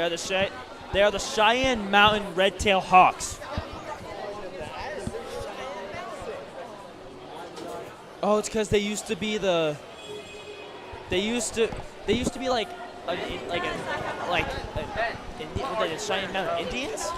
They are the Cheyenne Mountain Red-tail Hawks. Oh, it's because they used to be the. They used to be like the Cheyenne Mountain Indians.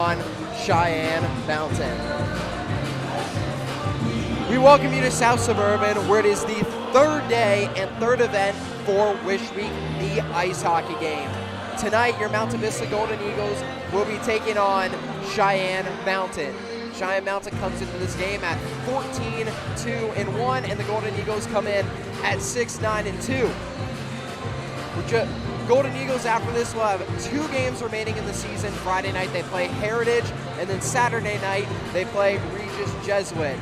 on Cheyenne Mountain. We welcome you to South Suburban, where it is the third day and third event for Wish Week, the ice hockey game. Tonight, your Mountain Vista Golden Eagles will be taking on Cheyenne Mountain. Cheyenne Mountain comes into this game at 14-2-1, and the Golden Eagles come in at 6-9-2. Golden Eagles, after this, will have 2 games remaining in the season. Friday night, they play Heritage, and then Saturday night, they play Regis Jesuit.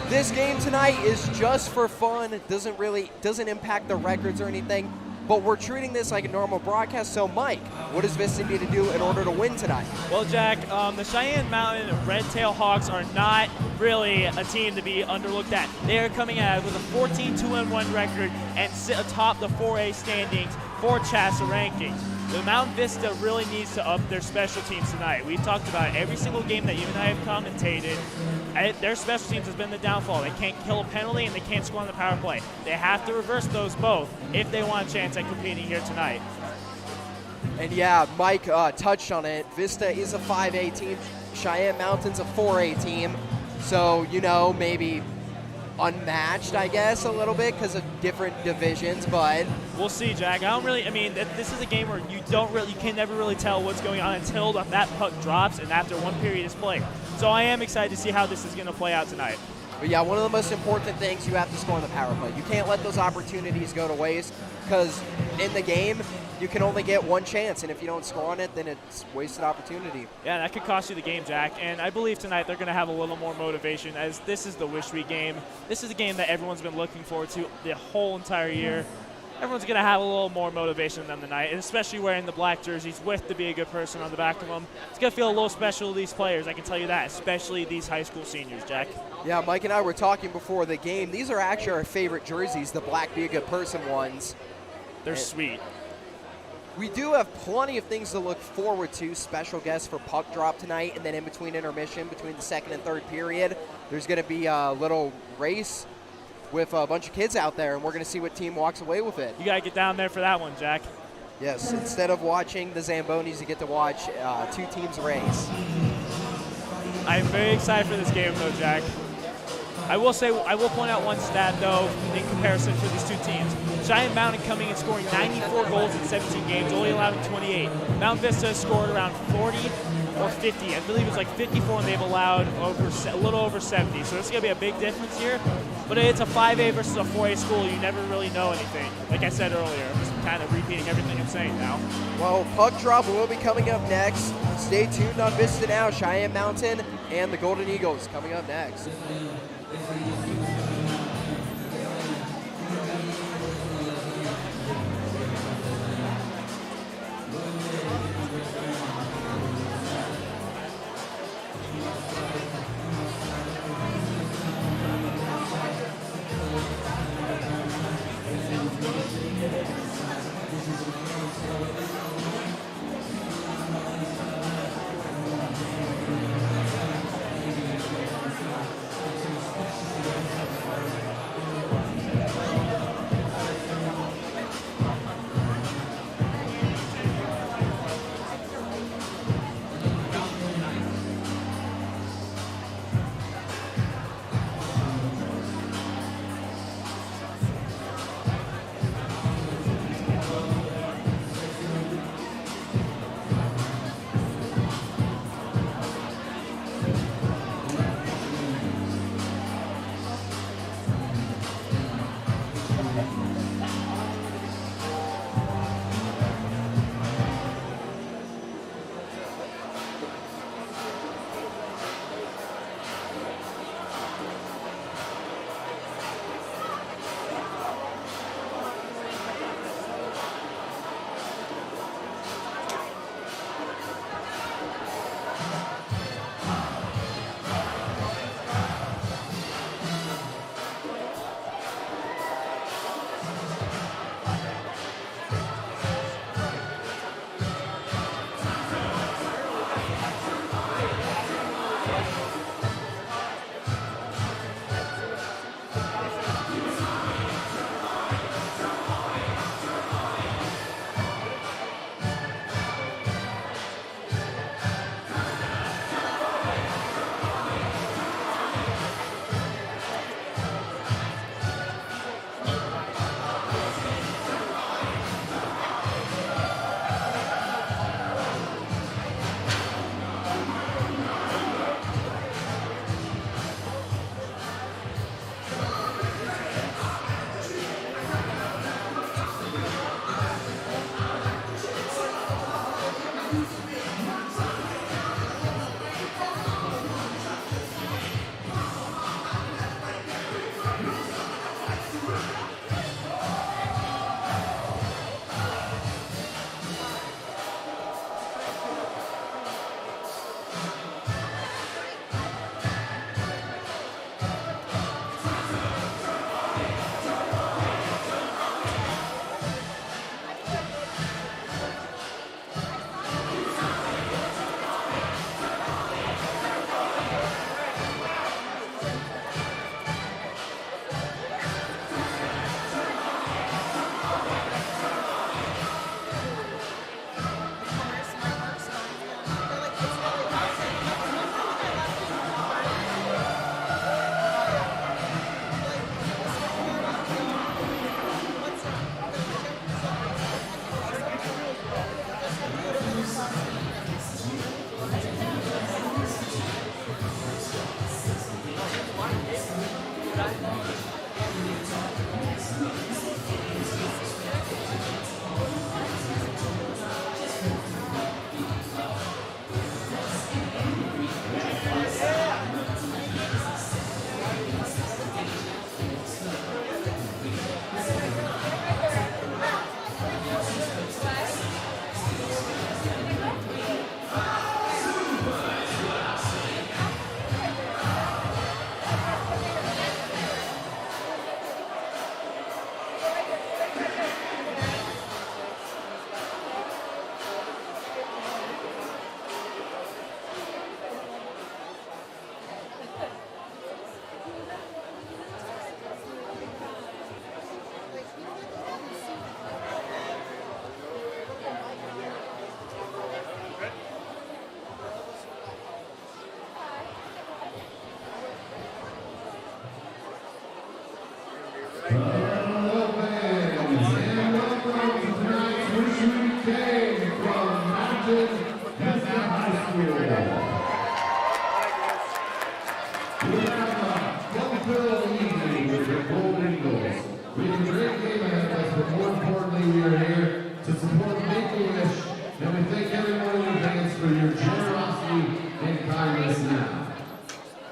This game tonight is just for fun. It doesn't impact the records or anything, but we're treating this like a normal broadcast. So, Mike, what does Vista need to do in order to win tonight? Well, Jack, the Cheyenne Mountain Red Tail Hawks are not really a team to be underlooked at. They are coming out with a 14-2-1 record and sit atop the 4A standings for CHASA rankings. The Mountain Vista really needs to up their special teams tonight. We've talked about every single game that you and I have commentated. Their special teams has been the downfall. They can't kill a penalty and they can't score on the power play. They have to reverse those both if they want a chance at competing here tonight. And yeah, Mike touched on it. Vista is a 5A team. Cheyenne Mountain's a 4A team. So, maybe unmatched, I guess, a little bit because of different divisions, but we'll see, Jack. This is a game where you can never really tell what's going on until that puck drops and after one period is played. So I am excited to see how this is going to play out tonight. But yeah, one of the most important things, you have to score on the power play. You can't let those opportunities go to waste because in the game, you can only get one chance, and if you don't score on it, then it's wasted opportunity. Yeah, that could cost you the game, Jack. And I believe tonight they're going to have a little more motivation, as this is the Wish Week game. This is a game that everyone's been looking forward to the whole entire year. Everyone's going to have a little more motivation than tonight, and especially wearing the black jerseys with the Be a Good Person on the back of them. It's going to feel a little special to these players, I can tell you that, especially these high school seniors, Jack. Yeah, Mike and I were talking before the game. These are actually our favorite jerseys, the black Be a Good Person ones. They're sweet. We do have plenty of things to look forward to. Special guests for puck drop tonight, and then in between intermission, between the second and third period, there's going to be a little race with a bunch of kids out there, and we're going to see what team walks away with it. You got to get down there for that one, Jack. Yes, instead of watching the Zambonis, you get to watch 2 teams race. I'm very excited for this game, though, Jack. I will point out one stat, though, in comparison for these 2 teams. Cheyenne Mountain coming and scoring 94 goals in 17 games, only allowing 28. Mountain Vista has scored around 40 or 50. I believe it's like 54, and they've allowed a little over 70. So this is going to be a big difference here. But it's a 5A versus a 4A school. You never really know anything. Like I said earlier, I'm just kind of repeating everything I'm saying now. Well, puck drop will be coming up next. Stay tuned on Vista Now. Cheyenne Mountain and the Golden Eagles coming up next.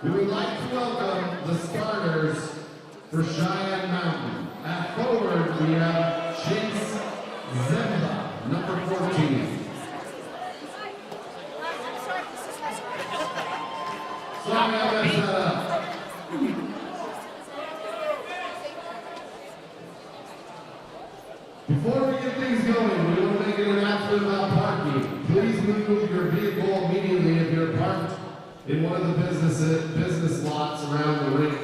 We would like to welcome the starters for Cheyenne Mountain. At forward, we have Chase Zemba, number 14. Sorry, I messed that up. Before we get things going, we want to make an announcement about parking. Please move your vehicle immediately if you're parked in one of the business lots around the rink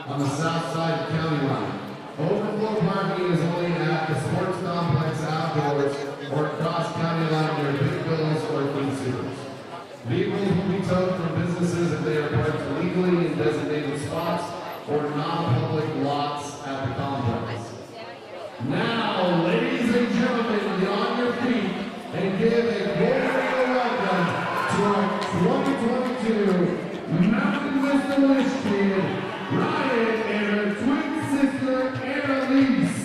on the south side of County Line. Overflow parking is only at the sports complex outdoors or across County Line near Big Bills or King Supers. Vehicles will be towed from businesses if they are parked legally in designated spots or non-public lots at the complex. Now, ladies and gentlemen, be on your feet and give a cordial welcome to our 2022 Mountain Vista Wish Kid, Ryan and her twin sister, Annalise.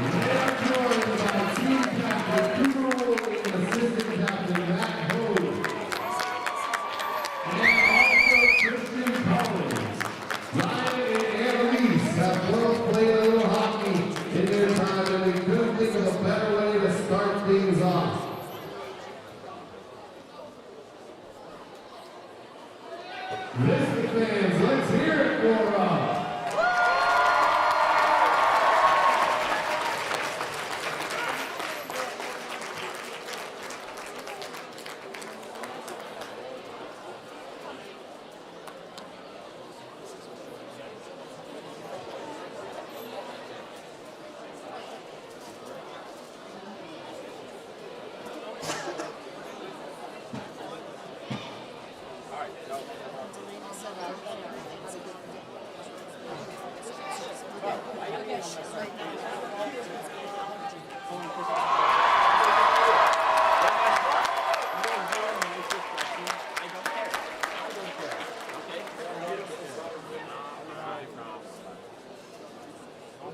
They are joined by team captain Cooper Wood and assistant captain Matt Hogue. And also Christian Collins. Ryan and Annalise have both played a little hockey in their time, and we couldn't think of a better way to start things off. Vista fans, let's hear it for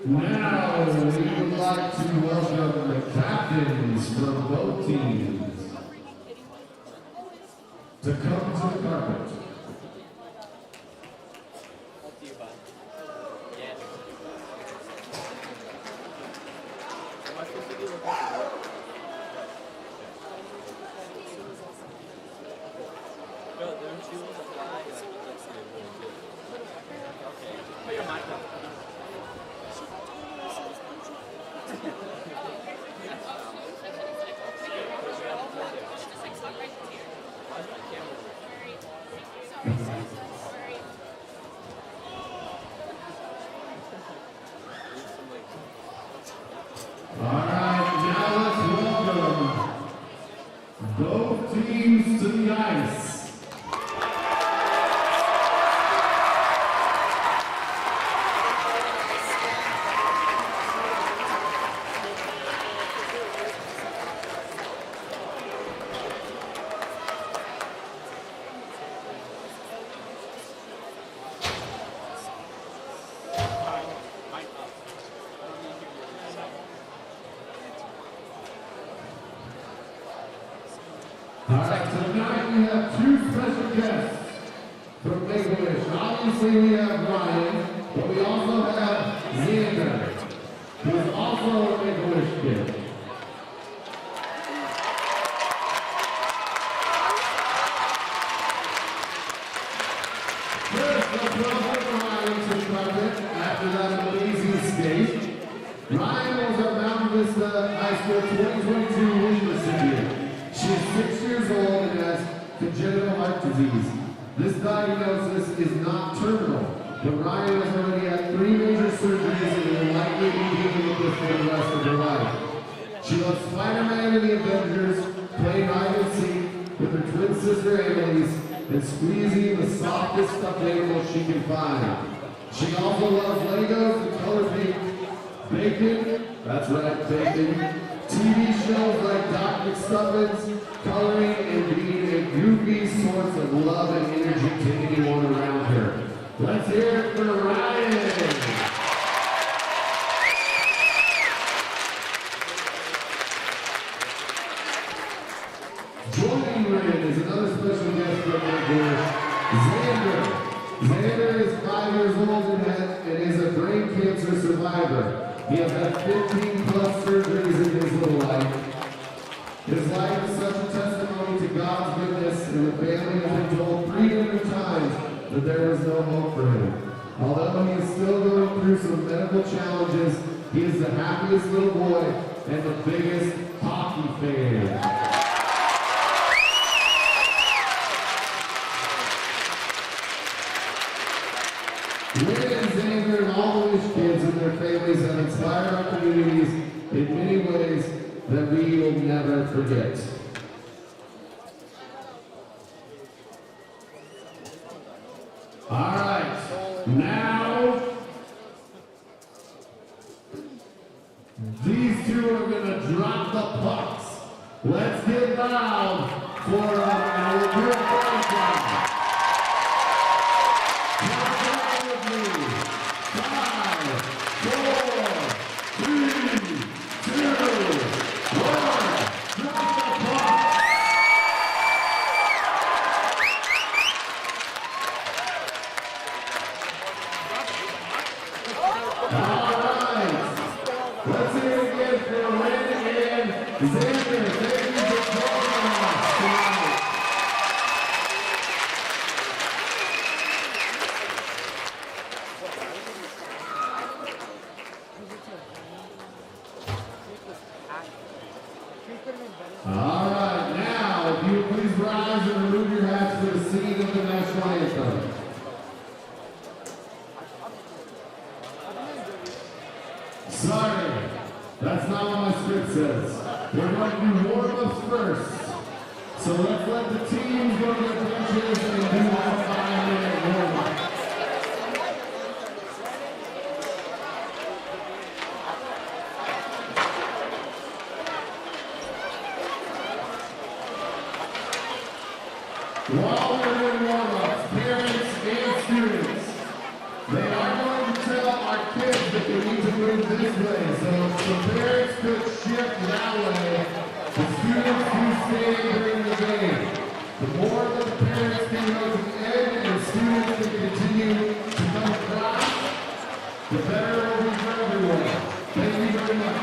Now, we would like to welcome the captains from both teams to come to the carpet. Both teams to the ice. Tonight we have two special guests from Make-A-Wish. Obviously we have Ryan, but we also have Xander, who is also a Make-A-Wish kid. First, let's welcome Ryan to the carpet after that amazing skate. Ryan was our Mountain Vista High School 2022 wish recipient. She is 6 years old and has congenital heart disease. This diagnosis is not terminal, but Ryan has already had 3 major surgeries and will likely be dealing with this for the rest of her life. She loves Spider-Man and the Avengers, playing hide and seek with her twin sister Annalise, and squeezing the softest stuffed animals she can find. She also loves Legos and color paint, bacon, that's right, bacon, TV shows like Doc McStuffins, coloring, and being a goofy source of love and energy to anyone around her. Let's hear it for Ryan. Joining Ryan is another special years old and is a brain cancer survivor. He has had 15 plus surgeries in his little life. His life is such a testimony to God's goodness, and the family has been told 3 different times that there was no hope for him. Although he is still going through some medical challenges, he is the happiest little boy and the biggest hockey fan. Lynn and Xander and all the Wish kids and their families have inspired our communities in many ways that we will never forget. All right, now these two are going to drop the pucks. Let's get loud for an Olympic countdown. Count with me. 5, 4, 3, 2, 1. Drop the puck. All right. Let's hear it again for Lynn and Xander. Thank you for joining us tonight. All right, now, if you would please rise and remove your hats for the singing of the national anthem. Sorry, that's not what my script says. We're going to do warm-ups first. So let's let the teams go to their benches and do that 5-minute warm-up. While we're doing warm-ups, parents and students, they are going to tell our kids that they need to move this way. So the parents could shift that way. The students who stay during the game. The more that the parents can go to the end and the students can continue to come across, the better it will be for everyone. Thank you very much.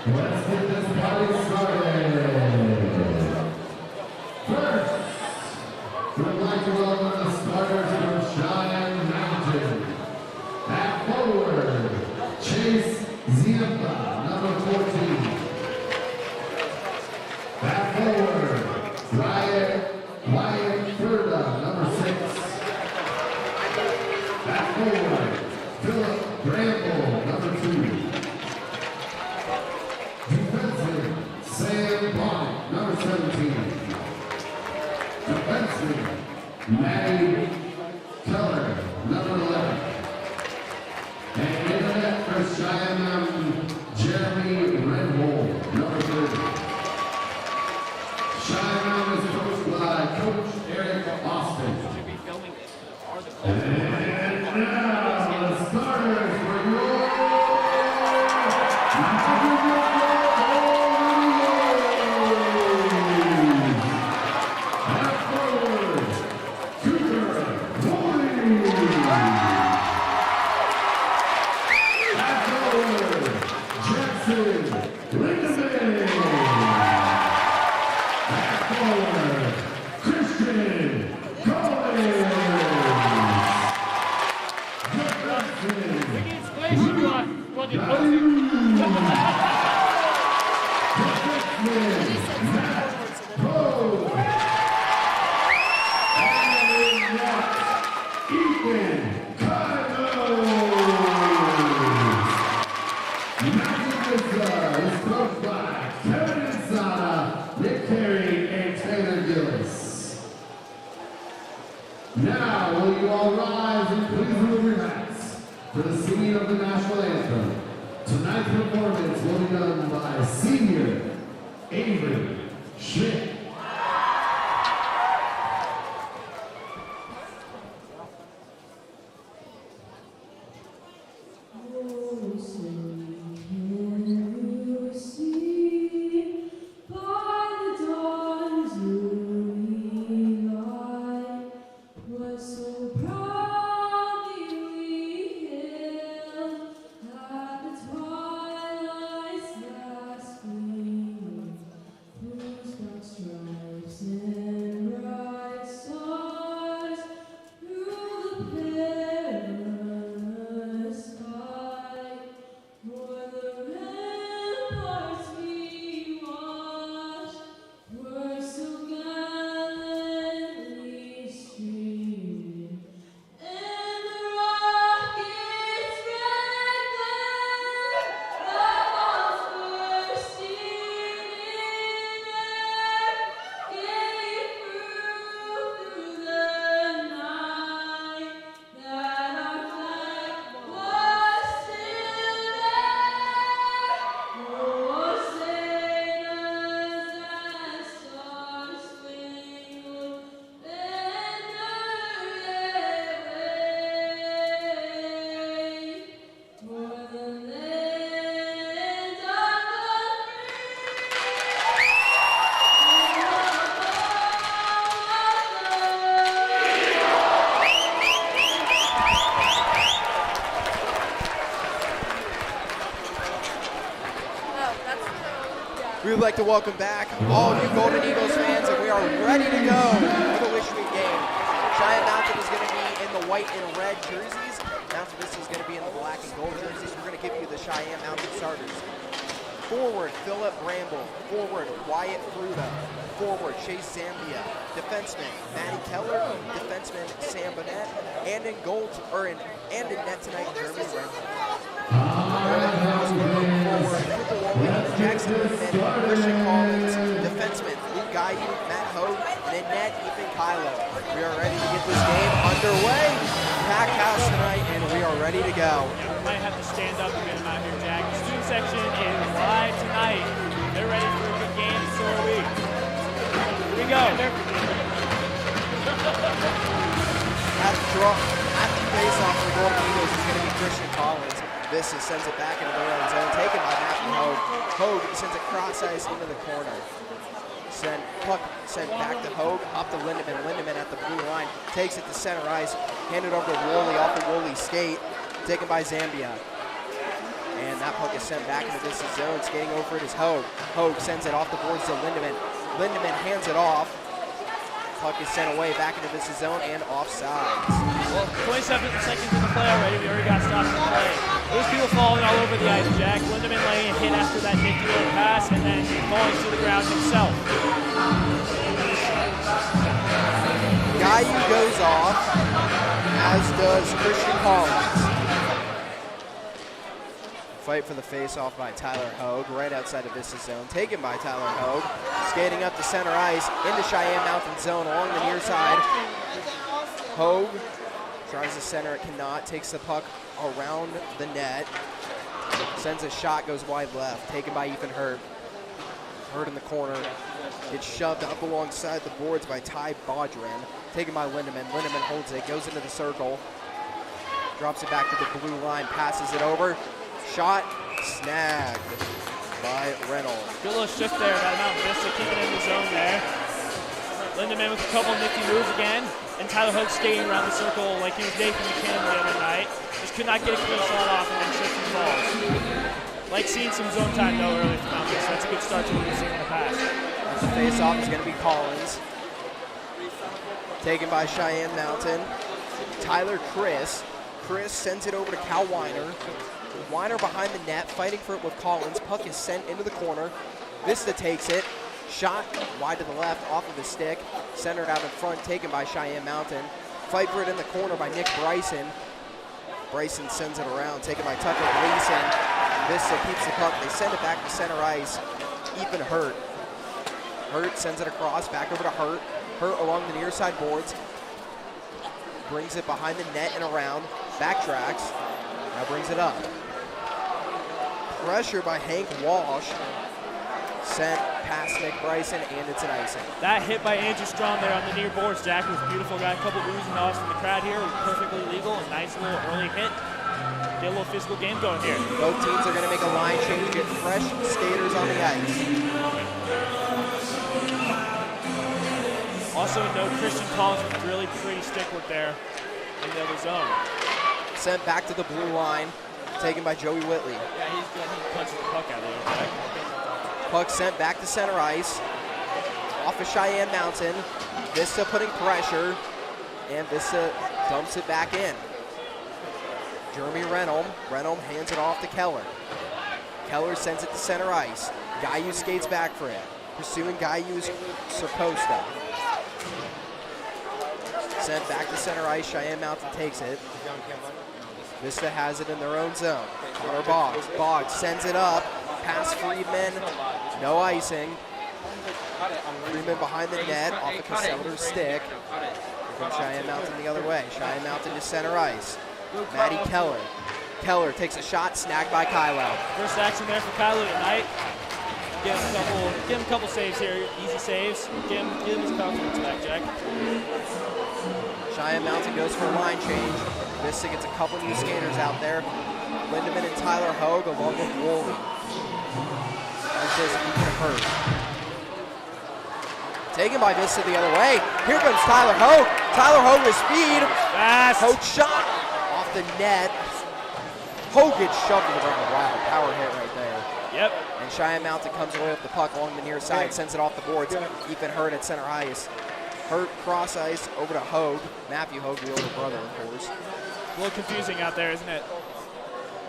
Let's get this party started. First, we'd like to welcome the starters from Cheyenne Mountain. At forward, Chase Ziemba, number 14. At forward, Ryan Furda, number 6. At forward, Philip Bramble, number 2. Defenseman, Sam Bonnet, number 17. Defenseman, Maddie Keller, number 11. And in the net for Cheyenne Mountain, Jeremy Redhole, number 30. Cheyenne Mountain is coached by Coach Eric Austin. And now, the starters for your Now, will you all rise and please move your hats for the singing of the national anthem. Tonight's performance will be done by senior Avery Schmidt. By the dawn's early We would like to welcome back all you Golden Eagles fans, and we are ready to go for the Wish Week game. Cheyenne Mountain is going to be in the white and red jerseys. Mountain Vista is going to be in the black and gold jerseys. We're going to give you the Cheyenne Mountain starters. Forward, Philip Bramble. Forward, Wyatt Fruta. Forward, Chase Zambia. Defenseman, Maddie Keller. Defenseman, Sam Burnett. And in gold, and in net tonight, Jeremy Renfro. Jackson Lindeman, Christian Collins, defenseman, Luke Gayu, Matt Hogue, and in net, Ethan Kylo. We are ready to get this game underway. Packed house tonight, and we are ready to go. Yeah, we might have to stand up and get them out here, Jack. The student section is live tonight. They're ready for a good game, so are we. Here we go. At the face-off for the Golden Eagles is going to be Christian Collins. Vista sends it back into their own zone, taken by Matthew Hogue. Hogue sends it cross ice into the corner. Puck sent back to Hogue, up to Lindeman. Lindeman at the blue line, takes it to center ice, handed over to Woolley off the Woolley skate, taken by Zambia. And that puck is sent back into Vista's zone, skating over it is Hogue. Hogue sends it off the boards to Lindeman. Lindeman hands it off. Puck is sent away back into Vista's zone and offsides. Well, 27 seconds in the play already. We already got stopped in the play. There's people falling all over the ice, Jack. Lindeman laying a hit after that nifty little pass and then falling to the ground himself. Gayu goes off, as does Christian Collins. Fight for the face-off by Tyler Hogue, right outside of Vista's zone. Taken by Tyler Hogue, skating up the center ice into Cheyenne Mountain zone along the near side. Hogue tries to center, it cannot, takes the puck around the net, sends a shot, goes wide left, taken by Ethan Hurt. Hurt in the corner, gets shoved up alongside the boards by Ty Baudrin, taken by Lindeman. Lindeman holds it, goes into the circle, drops it back to the blue line, passes it over, shot, snagged by Reynolds. Good little shift there by Mountain Vista, keeping it in the zone there. Lindeman with a couple nifty moves again, and Tyler Hogue skating around the circle like he was Nathan McKinnon the other night. Just could not get a clean shot off and then shift and falls. Like seeing some zone time though early for Mountain Vista. That's a good start to what we've seen in the past. The face-off is going to be Collins. Taken by Cheyenne Mountain. Tyler Chris. Chris sends it over to Cal Weiner. Weiner behind the net, fighting for it with Collins. Puck is sent into the corner. Vista takes it. Shot wide to the left, off of the stick. Centered out in front, taken by Cheyenne Mountain. Fight for it in the corner by Nick Bryson. Bryson sends it around, taken by Tucker Gleason. Vista keeps the puck. They send it back to center ice. Ethan Hurt. Hurt sends it across, back over to Hurt. Hurt along the near side boards. Brings it behind the net and around. Backtracks. Now brings it up. Pressure by Hank Walsh. Sent past Nick Bryson, and it's an icing. That hit by Andrew Strong there on the near boards, Jack, was beautiful. Got a couple boos and nods from the crowd here. It was perfectly legal. A nice little early hit. Get a little physical game going here. Both teams are going to make a line change, get fresh skaters on the ice. Also note Christian Collins with really pretty stick work there in the other zone. Sent back to the blue line, taken by Joey Whitley. Yeah, he's good. He punched the puck out of there, Jack. Puck sent back to center ice, off of Cheyenne Mountain. Vista putting pressure, and Vista dumps it back in. Jeremy Renholm hands it off to Keller. Keller sends it to center ice. Gayu skates back for it. Pursuing Gayu's Sercosta. Sent back to center ice, Cheyenne Mountain takes it. Vista has it in their own zone. Connor Boggs. Boggs sends it up. Past Friedman. No icing. Friedman behind the net off the Caseller's stick. From Cheyenne Mountain the other way. Cheyenne Mountain to center ice. Maddie Keller. Keller takes a shot, snagged by Kylo. First action there for Kylo tonight. Give him a couple saves here, easy saves. Give him his confidence back, Jack. Cheyenne Mountain goes for a line change. Vista gets a couple new skaters out there. Lindeman and Tyler Hogue along with Woolley. As does Ethan Hurt. Taken by Vista the other way. Here comes Tyler Hogue. Tyler Hogue with speed. Fast. Hogue shot off the net. Hogue gets shoved to the ground. Wow, power hit right there. Yep. And Cheyenne Mountain comes away with the puck along the near side, sends it off the boards. Ethan Hurt at center ice. Hurt cross ice over to Hogue. Matthew Hogue, the older brother, of course. A little confusing out there, isn't it?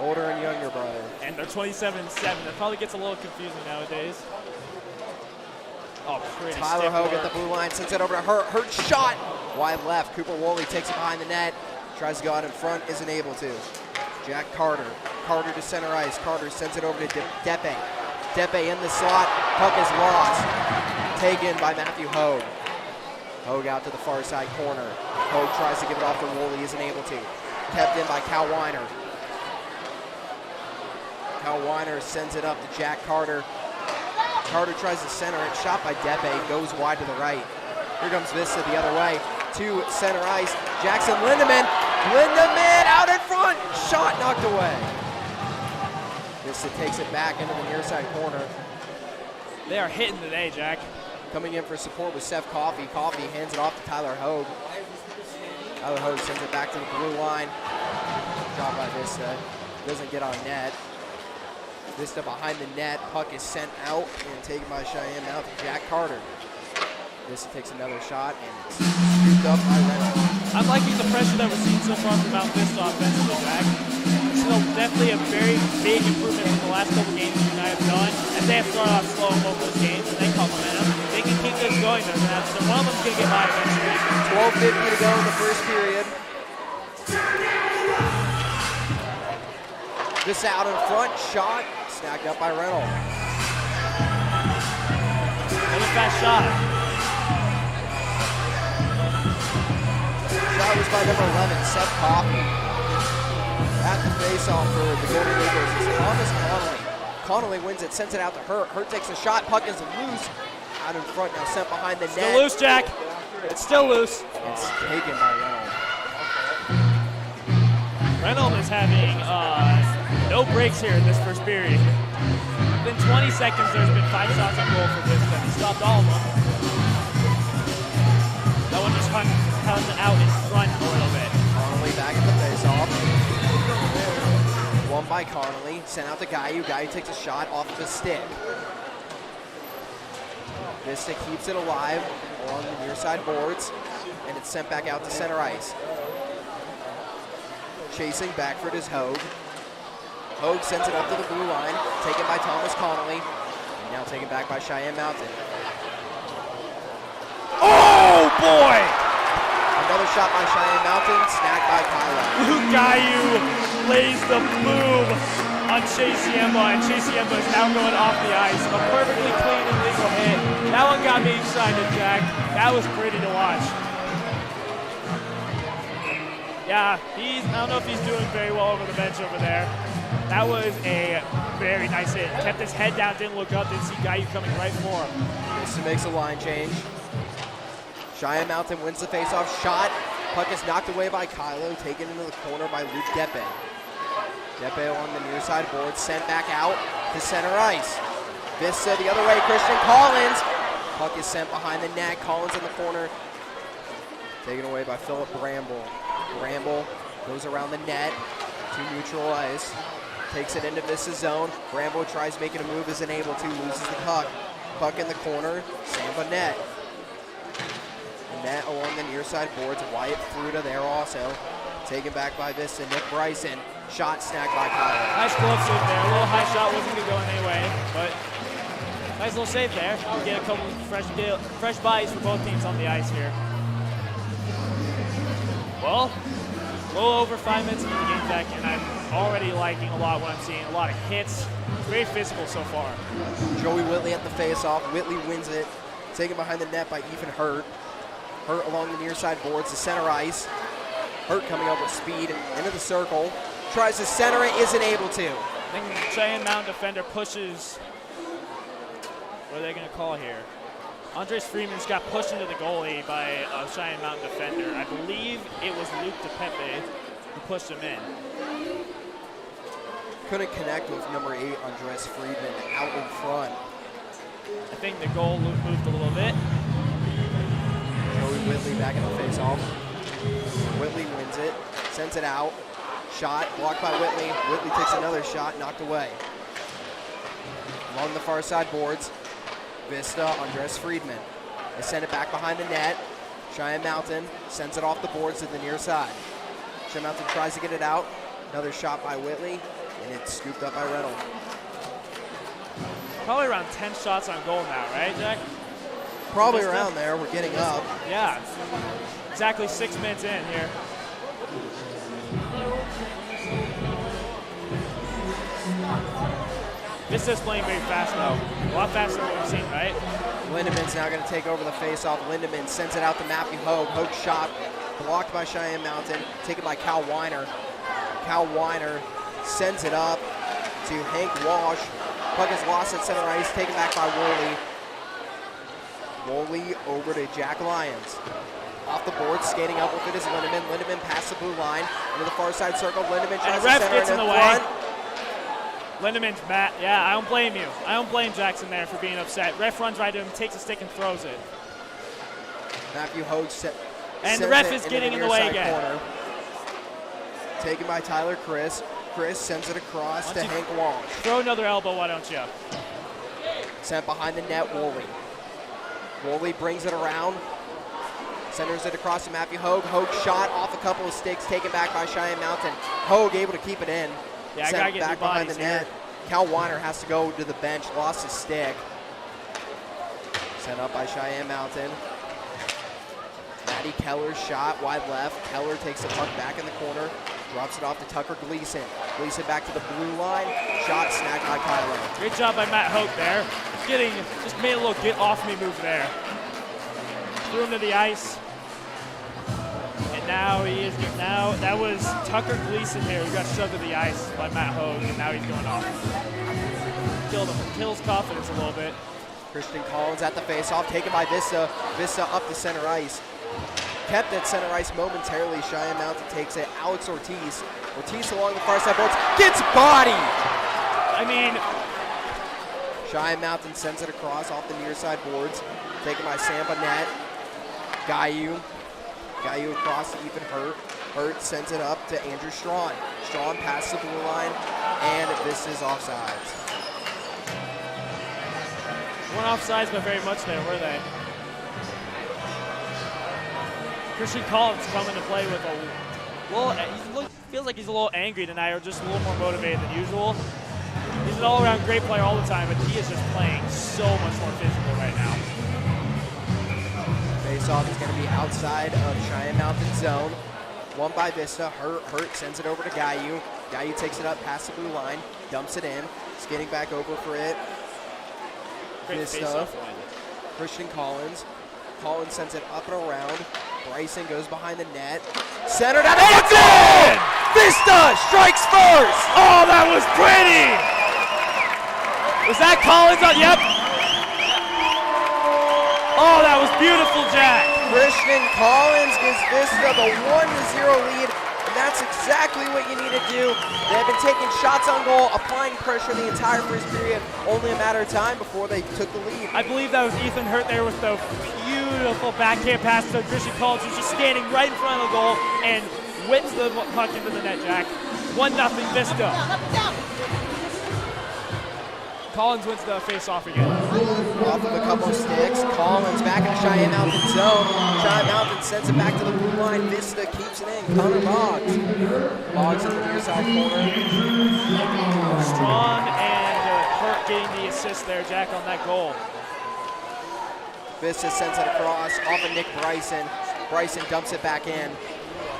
Older and younger brother. And they're 27-7. That probably gets a little confusing nowadays. Oh, pretty Tyler stiff Hogue work. at the blue line, sends it over to Hurt. Hurt shot. Wide left. Cooper Woolley takes it behind the net. Tries to go out in front, isn't able to. Jack Carter. Carter to center ice. Carter sends it over to Depe. Depe in the slot. Puck is lost. Taken by Matthew Hogue. Hogue out to the far side corner. Hogue tries to give it off to Woolley, isn't able to. Kept in by Cal Weiner. Cal Weiner sends it up to Jack Carter. Carter tries to center it. Shot by Depe. Goes wide to the right. Here comes Vista the other way. To center ice. Jackson Lindemann. Lindemann out in front. Shot knocked away. Vista takes it back into the near side corner. They are hitting today, Jack. Coming in for support with Seth Coffey. Coffey hands it off to Tyler Hogue. Tyler Hogue sends it back to the blue line. Shot by Vista. Doesn't get on net. Vista behind the net. Puck is sent out and taken by Cheyenne Mountain. Jack Carter. Vista takes another shot and it's scooped up by Reynolds. I'm liking the pressure that we're seeing so far from Mount Vista offensively, Jack. Still definitely a very big improvement from the last couple games you and I have done. As they have started off slow in both those games, and they caught momentum. They can keep this going, though. So one of them's going to get by eventually. 12:50 to go in the first period. This out in front, shot, snagged up by Reynolds. Another fast shot. Shot was by number 11, Seth Coffey. At the faceoff for the Golden Eagles is Thomas Connolly. Connolly wins it, sends it out to Hurt. Hurt takes a shot, puck is loose. Out in front, now sent behind the net. Still loose, Jack. It's still loose. It's taken by Reynolds. Reynolds is having no breaks here in this first period. Within 20 seconds, there's been 5 shots on goal for Vista. He stopped all of them. That one just comes out in front a little bit. Connolly back at the faceoff. Won by Connolly, sent out to Gayu. Gayu takes a shot off the stick. Vista keeps it alive along the near side boards, and it's sent back out to center ice. Chasing Backford is Hogue. Hogue sends it up to the blue line, taken by Thomas Connolly, and now taken back by Cheyenne Mountain. Oh, boy! Another shot by Cheyenne Mountain, snagged by Kylo. Gayu lays the boom on Chase Yemba, and Chase Yemba is now going off the ice. A perfectly clean and legal hit. That one got me excited, Jack. That was pretty to watch. Yeah, I don't know if he's doing very well over the bench over there. That was a very nice hit. Kept his head down, didn't look up, didn't see Gayu coming right for him. Vista makes a line change. Cheyenne Mountain wins the faceoff shot. Puck is knocked away by Kylo, taken into the corner by Luke Depe. Depe on the near side board, sent back out to center ice. Vista the other way, Christian Collins. Puck is sent behind the net. Collins in the corner. Taken away by Philip Bramble. Bramble goes around the net to neutral ice. Takes it into Vista's zone. Bramble tries making a move, isn't able to, loses the puck. Puck in the corner, Samba net. Net along the near side boards. Wyatt Fruta there also. Taken back by Vista. Nick Bryson. Shot snagged by Kyle. Nice glove save there. A little high shot wasn't going to go anyway, but nice little save there. Get a couple of fresh bodies for both teams on the ice here. Well, a little over 5 minutes into the game, Jack, and I'm already liking a lot what I'm seeing. A lot of hits. It's very physical so far. Joey Whitley at the face-off. Whitley wins it. Taken behind the net by Ethan Hurt. Hurt along the near side boards to center ice. Hurt coming up with speed and into the circle. Tries to center it, isn't able to. I think the Cheyenne Mountain defender pushes. What are they going to call here? Andres Freeman's got pushed into the goalie by a Cheyenne Mountain defender. I believe it was Luke DePepe who pushed him in. Couldn't connect with number 8, Andres Freeman, out in front. I think the goal moved a little bit. Joey Whitley back in the face-off. Whitley wins it, sends it out. Shot, blocked by Whitley. Whitley takes another shot, knocked away. Along the far side boards, Vista, Andres Friedman. They send it back behind the net. Cheyenne Mountain sends it off the boards to the near side. Cheyenne Mountain tries to get it out. Another shot by Whitley, and it's scooped up by Reynolds. Probably around 10 shots on goal now, right, Jack? Probably around there. We're getting up. Yeah, exactly 6 minutes in here. Vista's playing very fast though. A lot faster than we've seen, right? Lindemann's now going to take over the face-off. Lindemann sends it out to Matthew Hogue. Hogue shot blocked by Cheyenne Mountain, taken by Cal Weiner. Cal Weiner sends it up to Hank Walsh. Puck is lost at center ice, taken back by Woolley. Woolley over to Jack Lyons. Off the board, skating up with it is Lindemann. Lindemann past the blue line into the far side circle. Lindemann tries And the ref to center gets in it the front. way. Lindemann's mad. Yeah, I don't blame you. I don't blame Jackson there for being upset. Ref runs right to him, takes a stick and throws it. Matthew Hogue and the ref is getting in the way again. Corner. Taken by Tyler Chris. Chris sends it across to Hank Walsh. Throw another elbow, why don't you? Sent behind the net, Woolley. Woolley brings it around. Centers it across to Matthew Hogue. Hogue shot off a couple of sticks, taken back by Cheyenne Mountain. Hogue able to keep it in. Yeah, I Sent gotta get back behind the net. here. Cal Weiner has to go to the bench, lost his stick. Sent up by Cheyenne Mountain. Matty Keller's shot, wide left. Keller takes the puck back in the corner, drops it off to Tucker Gleason. Gleason back to the blue line, shot snagged by Kyler. Great job by Matt Hope there. Just made a little get off me move there. Threw him to the ice. And now that was Tucker Gleason here who got shoved to the ice by Matt Hogue, and now he's going off. Killed him, kills confidence a little bit. Christian Collins at the faceoff, taken by Vista. Vista up to center ice. Kept at center ice momentarily. Cheyenne Mountain takes it. Alex Ortiz. Ortiz along the far side boards. Gets body! I mean, Cheyenne Mountain sends it across off the near side boards. Taken by Sam Bonnet. Gayu across to Ethan Hurt. Hurt sends it up to Andrew Strawn. Strawn passes the blue line, and this is offsides. weren't offsides by very much there, were they? Christian Collins coming to play with feels like he's a little angry tonight, or just a little more motivated than usual. He's an all-around great player all the time, but he is just playing so much more physical right now. Face-off is going to be outside of Cheyenne Mountain zone. Won by Vista. Hurt sends it over to Gayu. Gayu takes it up past the blue line, dumps it in, skating back over for it. Great Vista. Christian Collins. Collins sends it up and around. Bryson goes behind the net. Centered out. It's in! Vista strikes first! Oh, that was pretty! Was that Collins on? Yep. Oh, that was beautiful, Jack. Christian Collins gives Vista the 1-0 lead, and that's exactly what you need to do. They have been taking shots on goal, applying pressure the entire first period, only a matter of time before they took the lead. I believe that was Ethan Hurt there with the beautiful backhand pass to Christian Collins, who's just standing right in front of the goal and whips the puck into the net, Jack. 1-0 Vista. Collins wins the face-off again. Off of a couple of sticks, Collins back in the Cheyenne Mountain zone. Cheyenne Mountain sends it back to the blue line. Vista keeps it in. Connor Boggs. Boggs in the near side corner. Strong and Hurt getting the assist there, Jack, on that goal. Vista sends it across off of Nick Bryson. Bryson dumps it back in.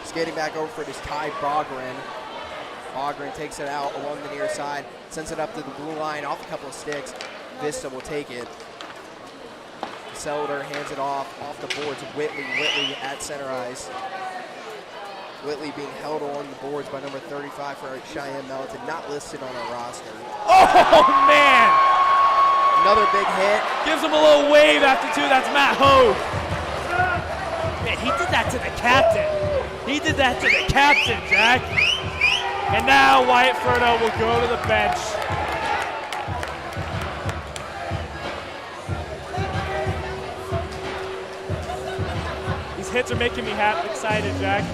Skating back over for it is Ty Bogren. Bogren takes it out along the near side, sends it up to the blue line off a couple of sticks. Vista will take it. Selder hands it off the boards. Whitley at center ice. Whitley being held on the boards by number 35 for Cheyenne Mountain, not listed on our roster. Oh, man! Another big hit. Gives him a little wave after two. That's Matt Hogue. Man, he did that to the captain. He did that to the captain, Jack. And now Wyatt Furto will go to the bench. These hits are making me excited, Jack.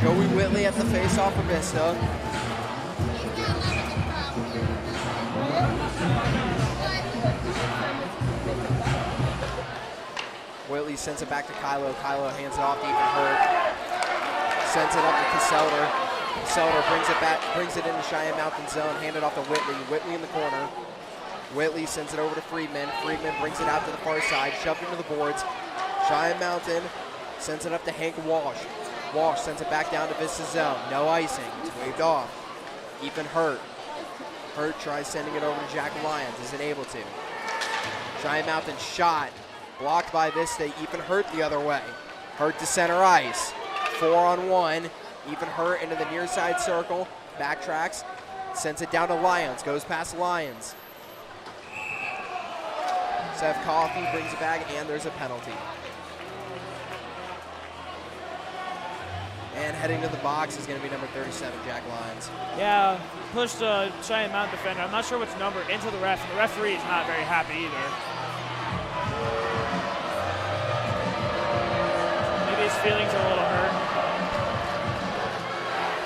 Joey Whitley at the face-off for Vista. Whitley sends it back to Kylo. Kylo hands it off to Ethan Hurt. Sends it up to Caselder. Caselder brings it back, brings it into Cheyenne Mountain zone. Hand it off to Whitley. Whitley in the corner. Whitley sends it over to Friedman. Friedman brings it out to the far side, shoved into the boards. Cheyenne Mountain sends it up to Hank Walsh. Walsh sends it back down to Vista zone. No icing. It's waved off. Ethan Hurt. Hurt tries sending it over to Jack Lyons. Isn't able to. Cheyenne Mountain shot. Blocked by Vista. Ethan Hurt the other way. Hurt to center ice. 4-on-1. Ethan Hurt into the near side circle. Backtracks. Sends it down to Lyons. Goes past Lyons. Seth Coffey brings it back, and there's a penalty. And heading to the box is going to be number 37, Jack Lyons. Yeah, pushed a Cheyenne Mountain defender. I'm not sure which number into the ref, and the referee is not very happy either. Maybe his feelings are a little hurt.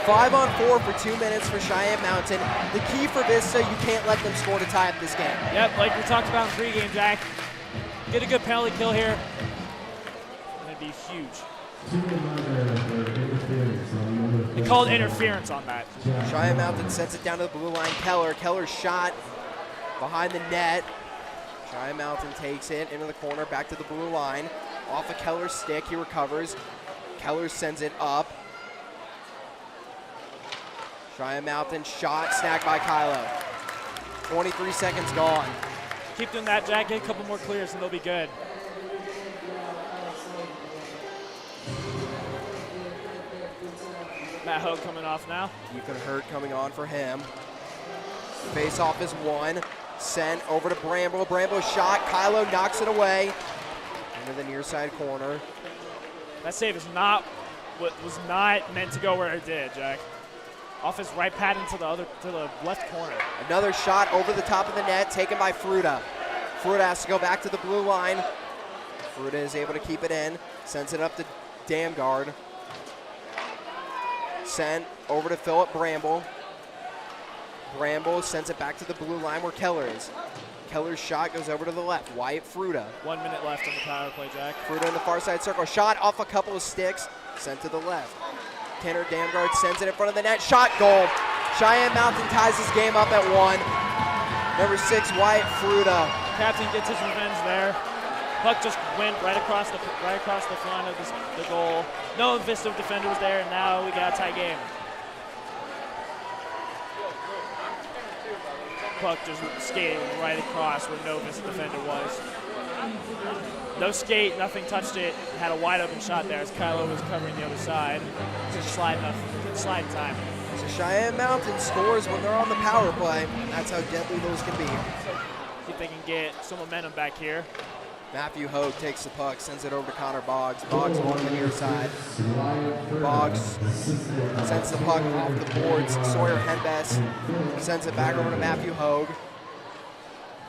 5-on-4 for 2 minutes for Cheyenne Mountain. The key for Vista, you can't let them score to tie up this game. Yep, like we talked about in pregame, Jack. Get a good penalty kill here. That'd be huge. They called interference on that. Cheyenne Mountain sends it down to the blue line. Keller's shot behind the net. Cheyenne Mountain takes it into the corner, back to the blue line. Off of Keller's stick, he recovers. Keller sends it up. Cheyenne Mountain shot, snagged by Kylo. 23 seconds gone. Keep doing that, Jack. Get a couple more clears and they'll be good. Matt Hogue coming off now. Ethan Hurt coming on for him. Face off is one. Sent over to Bramble. Bramble shot. Kylo knocks it away. Into the near side corner. That save is not what was not meant to go where it did, Jack. Off his right pad into to the left corner. Another shot over the top of the net, taken by Fruta. Fruta has to go back to the blue line. Fruta is able to keep it in. Sends it up to Damgard. Sent over to Philip Bramble. Bramble sends it back to the blue line where Keller is. Keller's shot goes over to the left. Wyatt Fruta. 1 minute left on the power play, Jack. Fruta in the far side circle. Shot off a couple of sticks. Sent to the left. Tanner Damgard sends it in front of the net. Shot, goal. Cheyenne Mountain ties this game up at 1. Number 6, Wyatt Fruta. Captain gets his revenge there. Puck just went right across the front of the goal. No Vista defender was there, and now we got a tie game. Puck just skated right across where no Vista defender was. No skate, nothing touched it. Had a wide open shot there as Kylo was covering the other side. Just slide time. So Cheyenne Mountain scores when they're on the power play. That's how deadly those can be. See if they can get some momentum back here. Matthew Hogue takes the puck, sends it over to Connor Boggs. Boggs along the near side. Boggs sends the puck off the boards. Sawyer Henbest sends it back over to Matthew Hogue.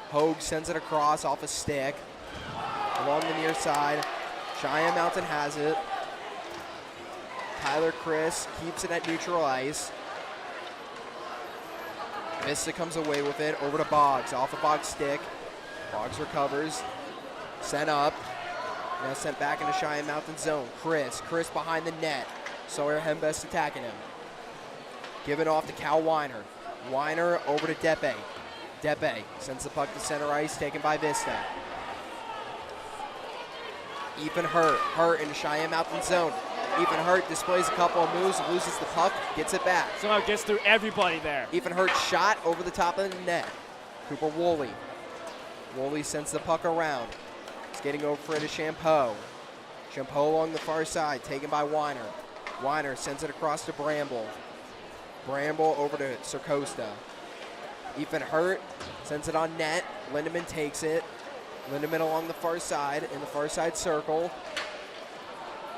Hogue sends it across off a stick. Along the near side. Cheyenne Mountain has it. Tyler Chris keeps it at neutral ice. Vista comes away with it. Over to Boggs. Off a Boggs stick. Boggs recovers. Sent up. Now sent back into Cheyenne Mountain zone. Chris behind the net. Sawyer Henbest attacking him. Given off to Cal Weiner. Weiner over to Depe. Depe sends the puck to center ice, taken by Vista. Ethan Hurt into Cheyenne Mountain zone. Ethan Hurt displays a couple of moves, loses the puck, gets it back. Somehow gets through everybody there. Ethan Hurt shot over the top of the net. Cooper Woolley. Woolley sends the puck around. He's getting over for it to Champeau. Champeau along the far side, taken by Weiner. Weiner sends it across to Bramble. Bramble over to Sarcosta. Ethan Hurt sends it on net. Lindemann takes it. Lindemann along the far side, in the far side circle.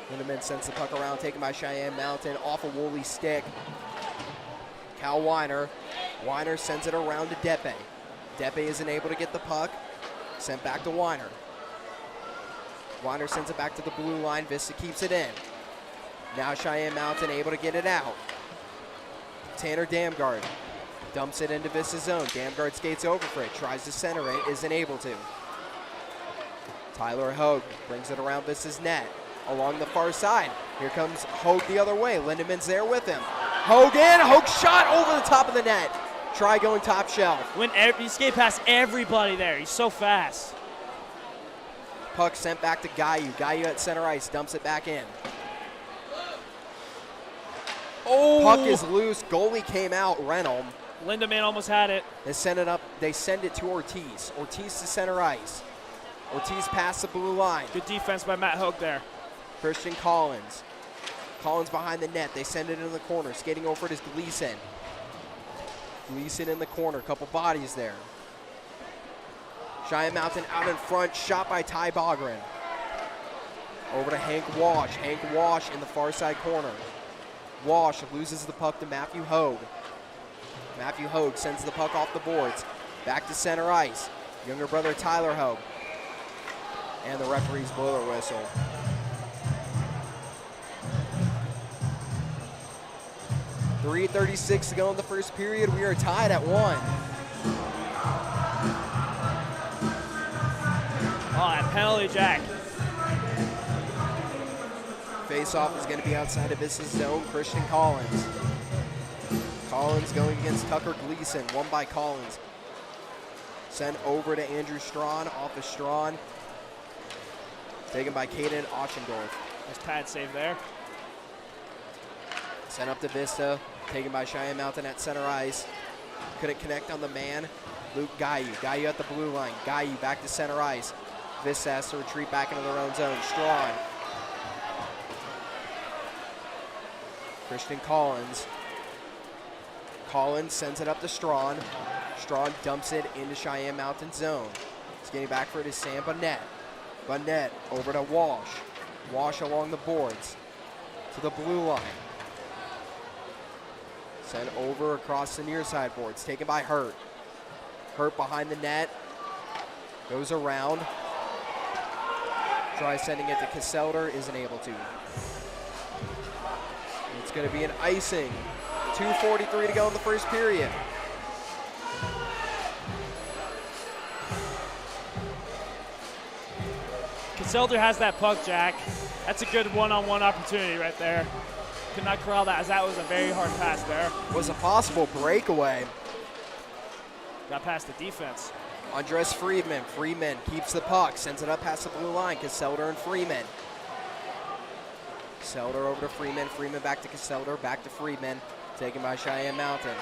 Lindemann sends the puck around, taken by Cheyenne Mountain, off a Woolley stick. Cal Weiner. Weiner sends it around to Depe. Depe isn't able to get the puck. Sent back to Weiner. Weiner sends it back to the blue line. Vista keeps it in. Now Cheyenne Mountain able to get it out. Tanner Damgard. Dumps it into Vista's zone. Damgard skates over for it. Tries to center it. Isn't able to. Tyler Hogue brings it around Vista's net. Along the far side. Here comes Hogue the other way. Lindeman's there with him. Hogue in. Hogue shot over the top of the net. Try going top shelf. He skate past everybody there. He's so fast. Puck sent back to Gayu. Gayu at center ice. Dumps it back in. Oh! Puck is loose. Goalie came out. Reynolds. Lindemann almost had it. They send it up. They send it to Ortiz. Ortiz to center ice. Ortiz past the blue line. Good defense by Matt Hogue there. Christian Collins. Collins behind the net. They send it into the corner. Skating over it is Gleason. Gleason in the corner. Couple bodies there. Cheyenne Mountain out in front. Shot by Ty Bogren. Over to Hank Wash. Hank Wash in the far side corner. Wash loses the puck to Matthew Hogue. Matthew Hogue sends the puck off the boards. Back to center ice. Younger brother Tyler Hogue. And the referee's blower whistle. .336 to go in the first period. We are tied at 1. Oh, that penalty, Jack. Face-off is going to be outside of Vista's zone. Christian Collins. Collins going against Tucker Gleason. Won by Collins. Sent over to Andrew Strawn. Off of Strawn. Taken by Caden Ochendorf. Nice pad save there. Sent up to Vista. Taken by Cheyenne Mountain at center ice. Couldn't connect on the man. Luke Gayu. Gayu at the blue line. Gayu back to center ice. Vista has to retreat back into their own zone. Strawn. Christian Collins. Collins sends it up to Strawn. Strawn dumps it into Cheyenne Mountain zone. He's getting back for it is Sam Burnett. Burnett over to Walsh. Walsh along the boards to the blue line. Sent over across the near side boards. Taken by Hurt. Hurt behind the net. Goes around. Tries sending it to Kesselder. Isn't able to. It's going to be an icing. 2:43 to go in the first period. Kesselder has that puck, Jack. That's a good one-on-one opportunity right there. Could not corral that, as that was a very hard pass there. Was a possible breakaway. Got past the defense. Andres Friedman. Friedman keeps the puck, sends it up past the blue line. Kesselder and Freeman. Kesselder over to Freeman. Freeman back to Kesselder. Back to Friedman. Taken by Cheyenne Mountain.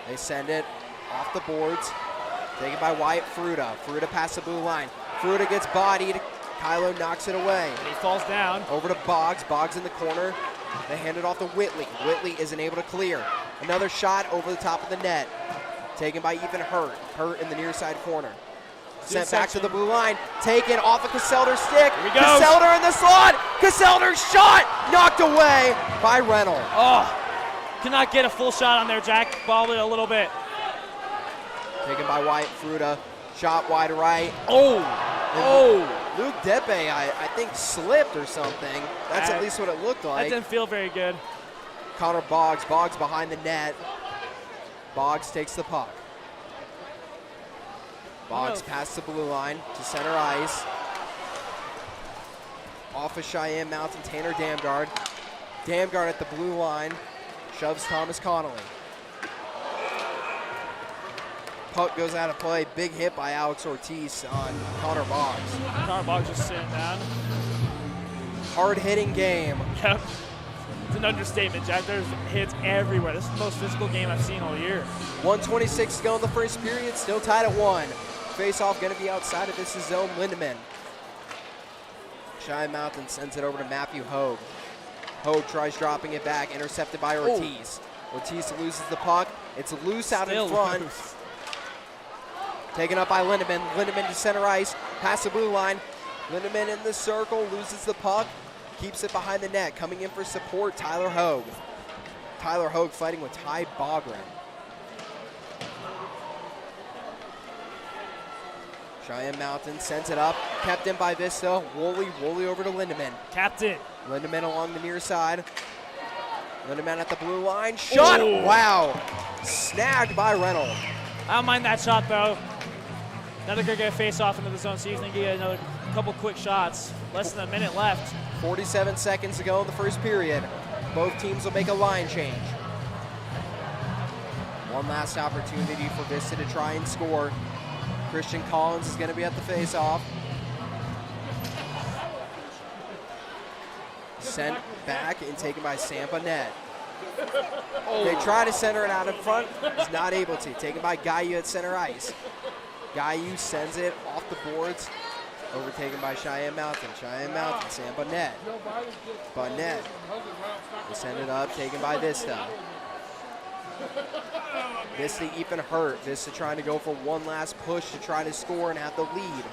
They send it off the boards. Taken by Wyatt Fruta. Fruta past the blue line. Fruta gets bodied. Kylo knocks it away. And he falls down. Over to Boggs. Boggs in the corner. They hand it off to Whitley. Whitley isn't able to clear. Another shot over the top of the net. Taken by Ethan Hurt. Hurt in the near side corner. Sent back to the blue line. Taken off of Kesselder's stick. Here we go. Kesselder in the slot. Kesselder's shot knocked away by Reynolds. Oh, could not get a full shot on there, Jack. Bobbled it a little bit. Taken by Wyatt Fruta. Shot wide right. Oh. Luke Depe, I think, slipped or something. That's at least what it looked like. That didn't feel very good. Connor Boggs. Boggs behind the net. Boggs takes the puck. Boggs past the blue line to center ice. Off of Cheyenne Mountain, Tanner Damgard. Damgard at the blue line. Shoves Thomas Connolly. Puck goes out of play. Big hit by Alex Ortiz on Connor Boggs. Connor Boggs just sitting down. Hard-hitting game. Yep. It's an understatement, Jack. There's hits everywhere. This is the most physical game I've seen all year. 1:26 to go in the first period. Still tied at 1. Face-off going to be outside of this zone. Lindemann. Cheyenne Mountain sends it over to Matthew Hogue. Hogue tries dropping it back. Intercepted by Ortiz. Ortiz loses the puck. It's loose out in front. Loose. Taken up by Lindemann. Lindemann to center ice. Past the blue line. Lindemann in the circle. Loses the puck. Keeps it behind the net. Coming in for support, Tyler Hogue. Tyler Hogue fighting with Ty Bogren. Cheyenne Mountain sends it up. Kept in by Vista. Woolley over to Lindemann. Captain. Lindemann along the near side. Another man at the blue line. Shot! Ooh. Wow. Snagged by Reynolds. I don't mind that shot, though. Another good get face off into the zone. See if they can get another couple quick shots. Less than a minute left. 47 seconds to go in the first period. Both teams will make a line change. One last opportunity for Vista to try and score. Christian Collins is going to be at the face-off. Sent back and taken by Sampa Net. They try to center it out in front. He's not able to. Taken by Gayu at center ice. Gayu sends it off the boards. Overtaken by Cheyenne Mountain. Cheyenne Mountain, Sampa Net. Net. They send it up, taken by Vista. Vista even hurt. Vista trying to go for one last push to try to score and have the lead.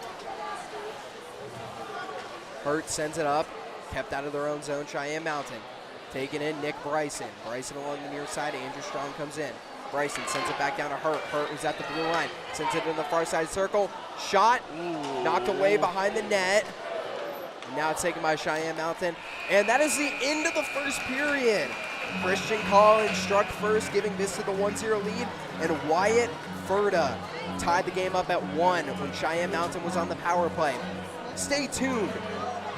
Hurt sends it up. Kept out of their own zone, Cheyenne Mountain. Taken in, Nick Bryson. Bryson along the near side, Andrew Strong comes in. Bryson sends it back down to Hurt. Hurt who's at the blue line. Sends it in the far side circle. Shot, knocked away behind the net. And now it's taken by Cheyenne Mountain. And that is the end of the first period. Christian Collins struck first, giving Vista the 1-0 lead. And Wyatt Furta tied the game up at 1 when Cheyenne Mountain was on the power play. Stay tuned.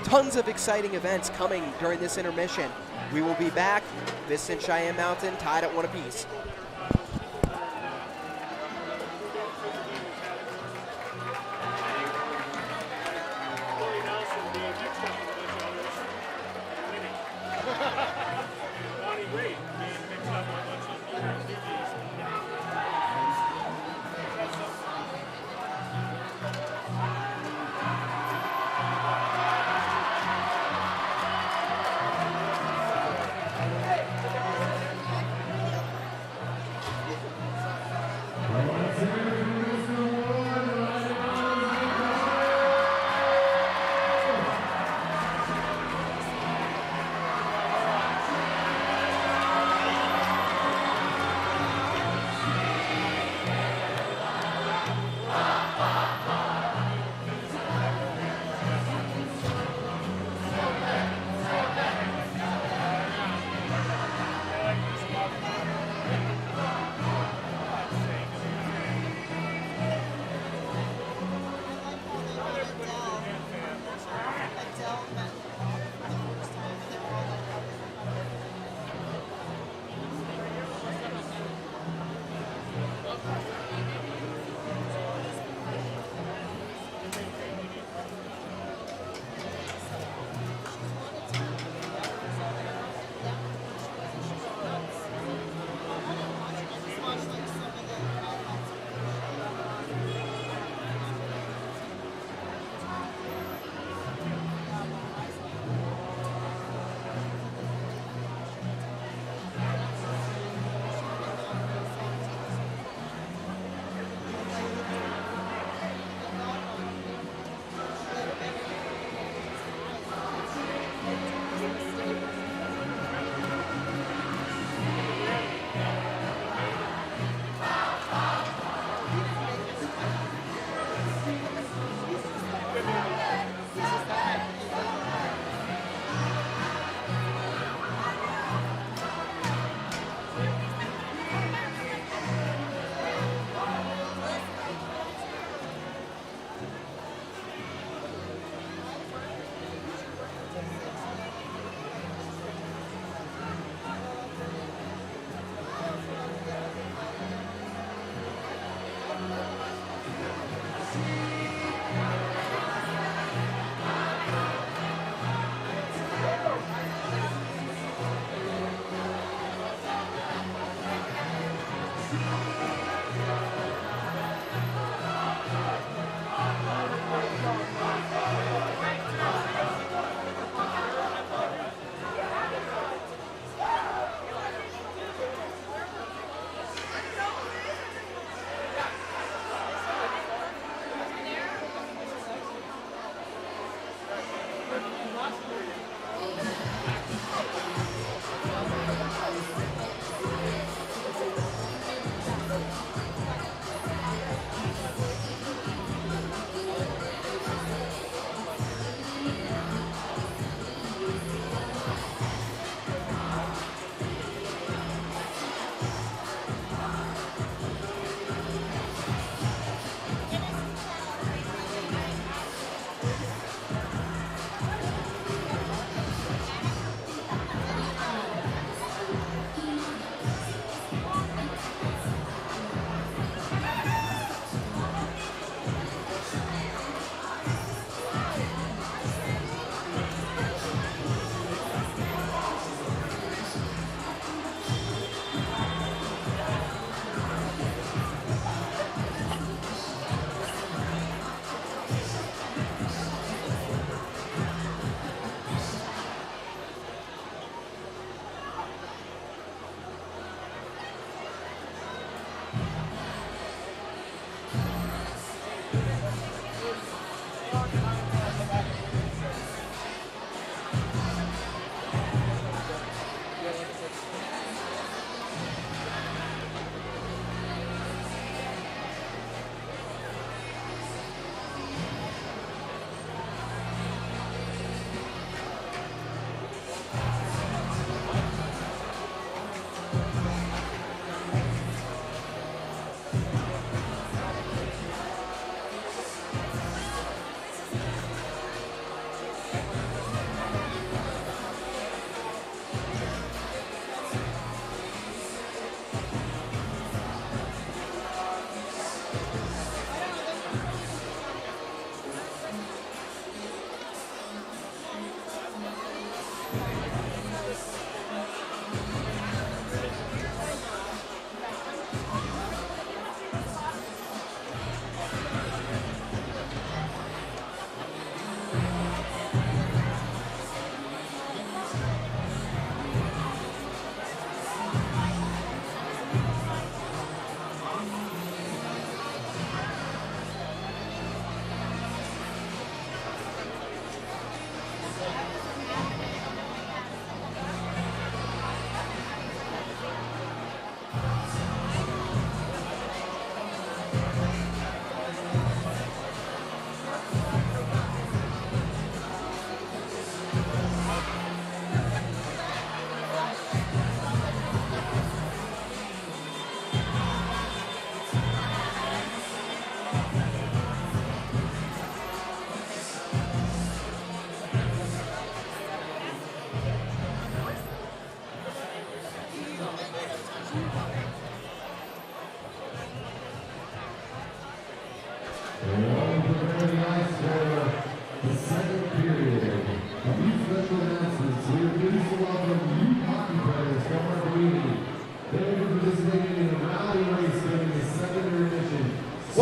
Tons of exciting events coming during this intermission. We will be back. Vista and Cheyenne Mountain tied at 1 apiece.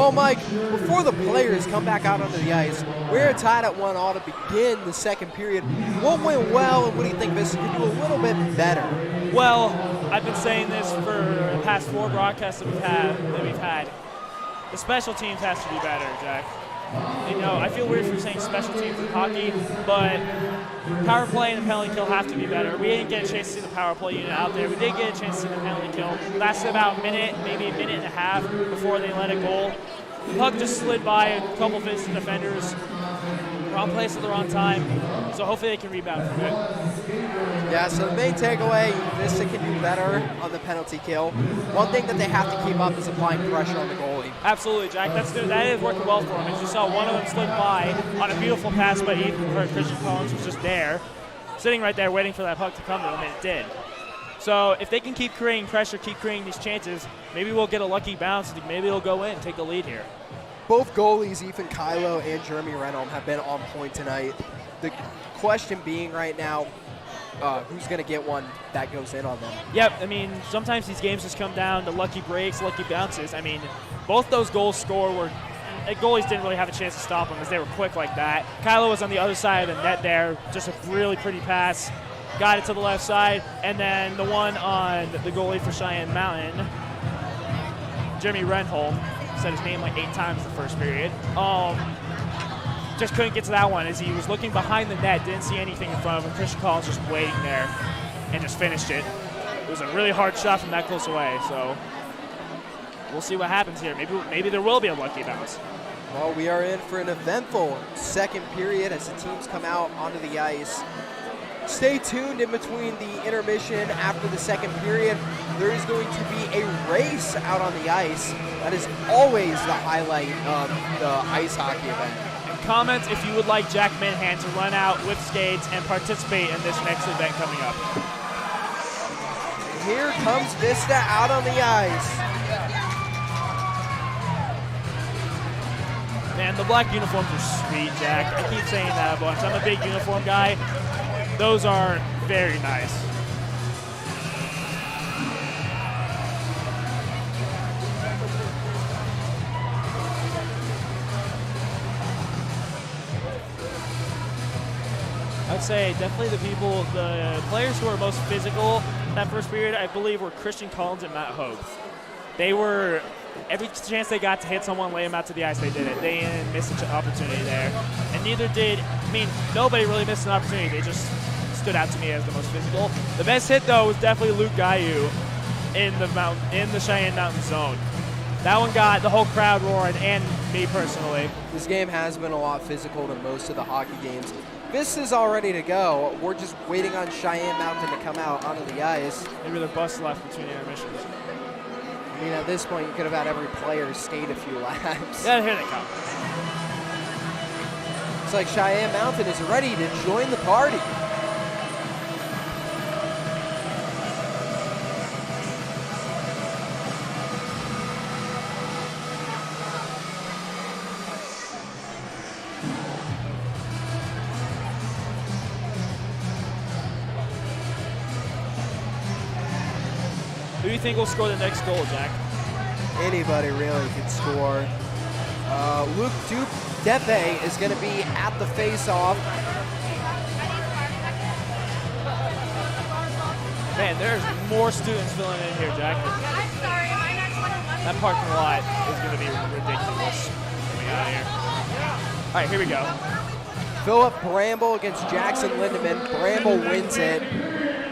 Well, Mike, before the players come back out onto the ice, we're tied at 1-1 to begin the second period. What went well, and what do you think Vista could do a little bit better? Well, I've been saying this for the past 4 broadcasts that we've had. The special teams has to be better, Jack. You know, I feel weird for saying special teams in hockey, but power play and the penalty kill have to be better. We didn't get a chance to see the power play unit out there. We did get a chance to see the penalty kill. It lasted about a minute, maybe a minute and a half before they let a goal. The puck just slid by a couple Vista defenders. Wrong place at the wrong time. So hopefully they can rebound from it. Yeah, so the main takeaway, Vista can do better on the penalty kill. One thing that they have to keep up is applying pressure on the goalie. Absolutely, Jack. That is working well for them. As you saw, one of them slid by on a beautiful pass by Ethan Hurt. Christian Collins was just there, sitting right there waiting for that puck to come to him, and it did. So if they can keep creating pressure, keep creating these chances, maybe we'll get a lucky bounce. Maybe it'll go in, take the lead here. Both goalies, Ethan Kylo and Jeremy Renholm, have been on point tonight. The question being right now, who's going to get one that goes in on them? Yep, I mean, sometimes these games just come down to lucky breaks, lucky bounces. I mean, both those goals scored were goalies didn't really have a chance to stop them as they were quick like that. Kylo was on the other side of the net there, just a really pretty pass. Got it to the left side, and then the one on the goalie for Cheyenne Mountain, Jeremy Renholm, said his name like 8 times the first period. Just couldn't get to that one as he was looking behind the net, didn't see anything in front of him. Christian Collins just waiting there and just finished it. It was a really hard shot from that close away, so we'll see what happens here. Maybe there will be a lucky bounce. Well, we are in for an eventful second period as the teams come out onto the ice. Stay tuned in between the intermission after the second period. There is going to be a race out on the ice. That is always the highlight of the ice hockey event. And comment if you would like Jack Minhan to run out with skates and participate in this next event coming up. Here comes Vista out on the ice. Man, the black uniforms are sweet, Jack. I keep saying that a bunch. I'm a big uniform guy. Those are very nice. I'd say definitely the players who are most physical in that first period, I believe, were Christian Collins and Matt Hogue. They were, every chance they got to hit someone, lay them out to the ice, they did it. They didn't miss an opportunity there. And neither did, nobody really missed an opportunity. They just stood out to me as the most physical. The best hit, though, was definitely Luke Gayu in the Cheyenne Mountain zone. That one got the whole crowd roaring, and me personally. This game has been a lot physical than most of the hockey games. Vista's all ready to go. We're just waiting on Cheyenne Mountain to come out onto the ice. Maybe they're bus left between intermissions. I mean, at this point, you could have had every player skate a few laps. Yeah, here they come. Looks like Cheyenne Mountain is ready to join the party. Who do you think will score the next goal, Jack? Anybody really could score. Luke Depe is going to be at the face-off. Man, there's more students filling in here, Jack. I'm sorry, my next one is That parking lot is going to be ridiculous coming out of here. All right, here we go. Philip Bramble against Jackson Lindemann. Bramble wins it.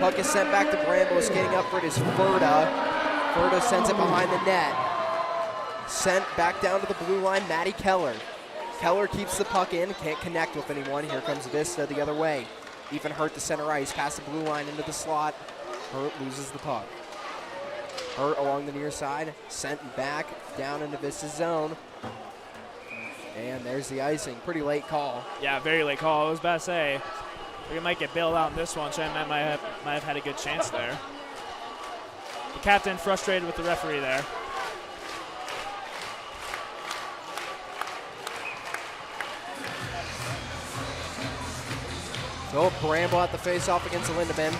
Puck is sent back to Bramble. Skating up for it is Furta. Furta sends it behind the net. Sent back down to the blue line, Matty Keller. Keller keeps the puck in, can't connect with anyone. Here comes Vista the other way. Ethan Hurt to center ice, past the blue line into the slot. Hurt loses the puck. Hurt along the near side, sent back down into Vista's zone. And there's the icing. Pretty late call. Yeah, very late call. I was about to say, we might get bailed out in this one. Cheyenne might have had a good chance there. The captain frustrated with the referee there. Philip Bramble at the face-off against Lindemann.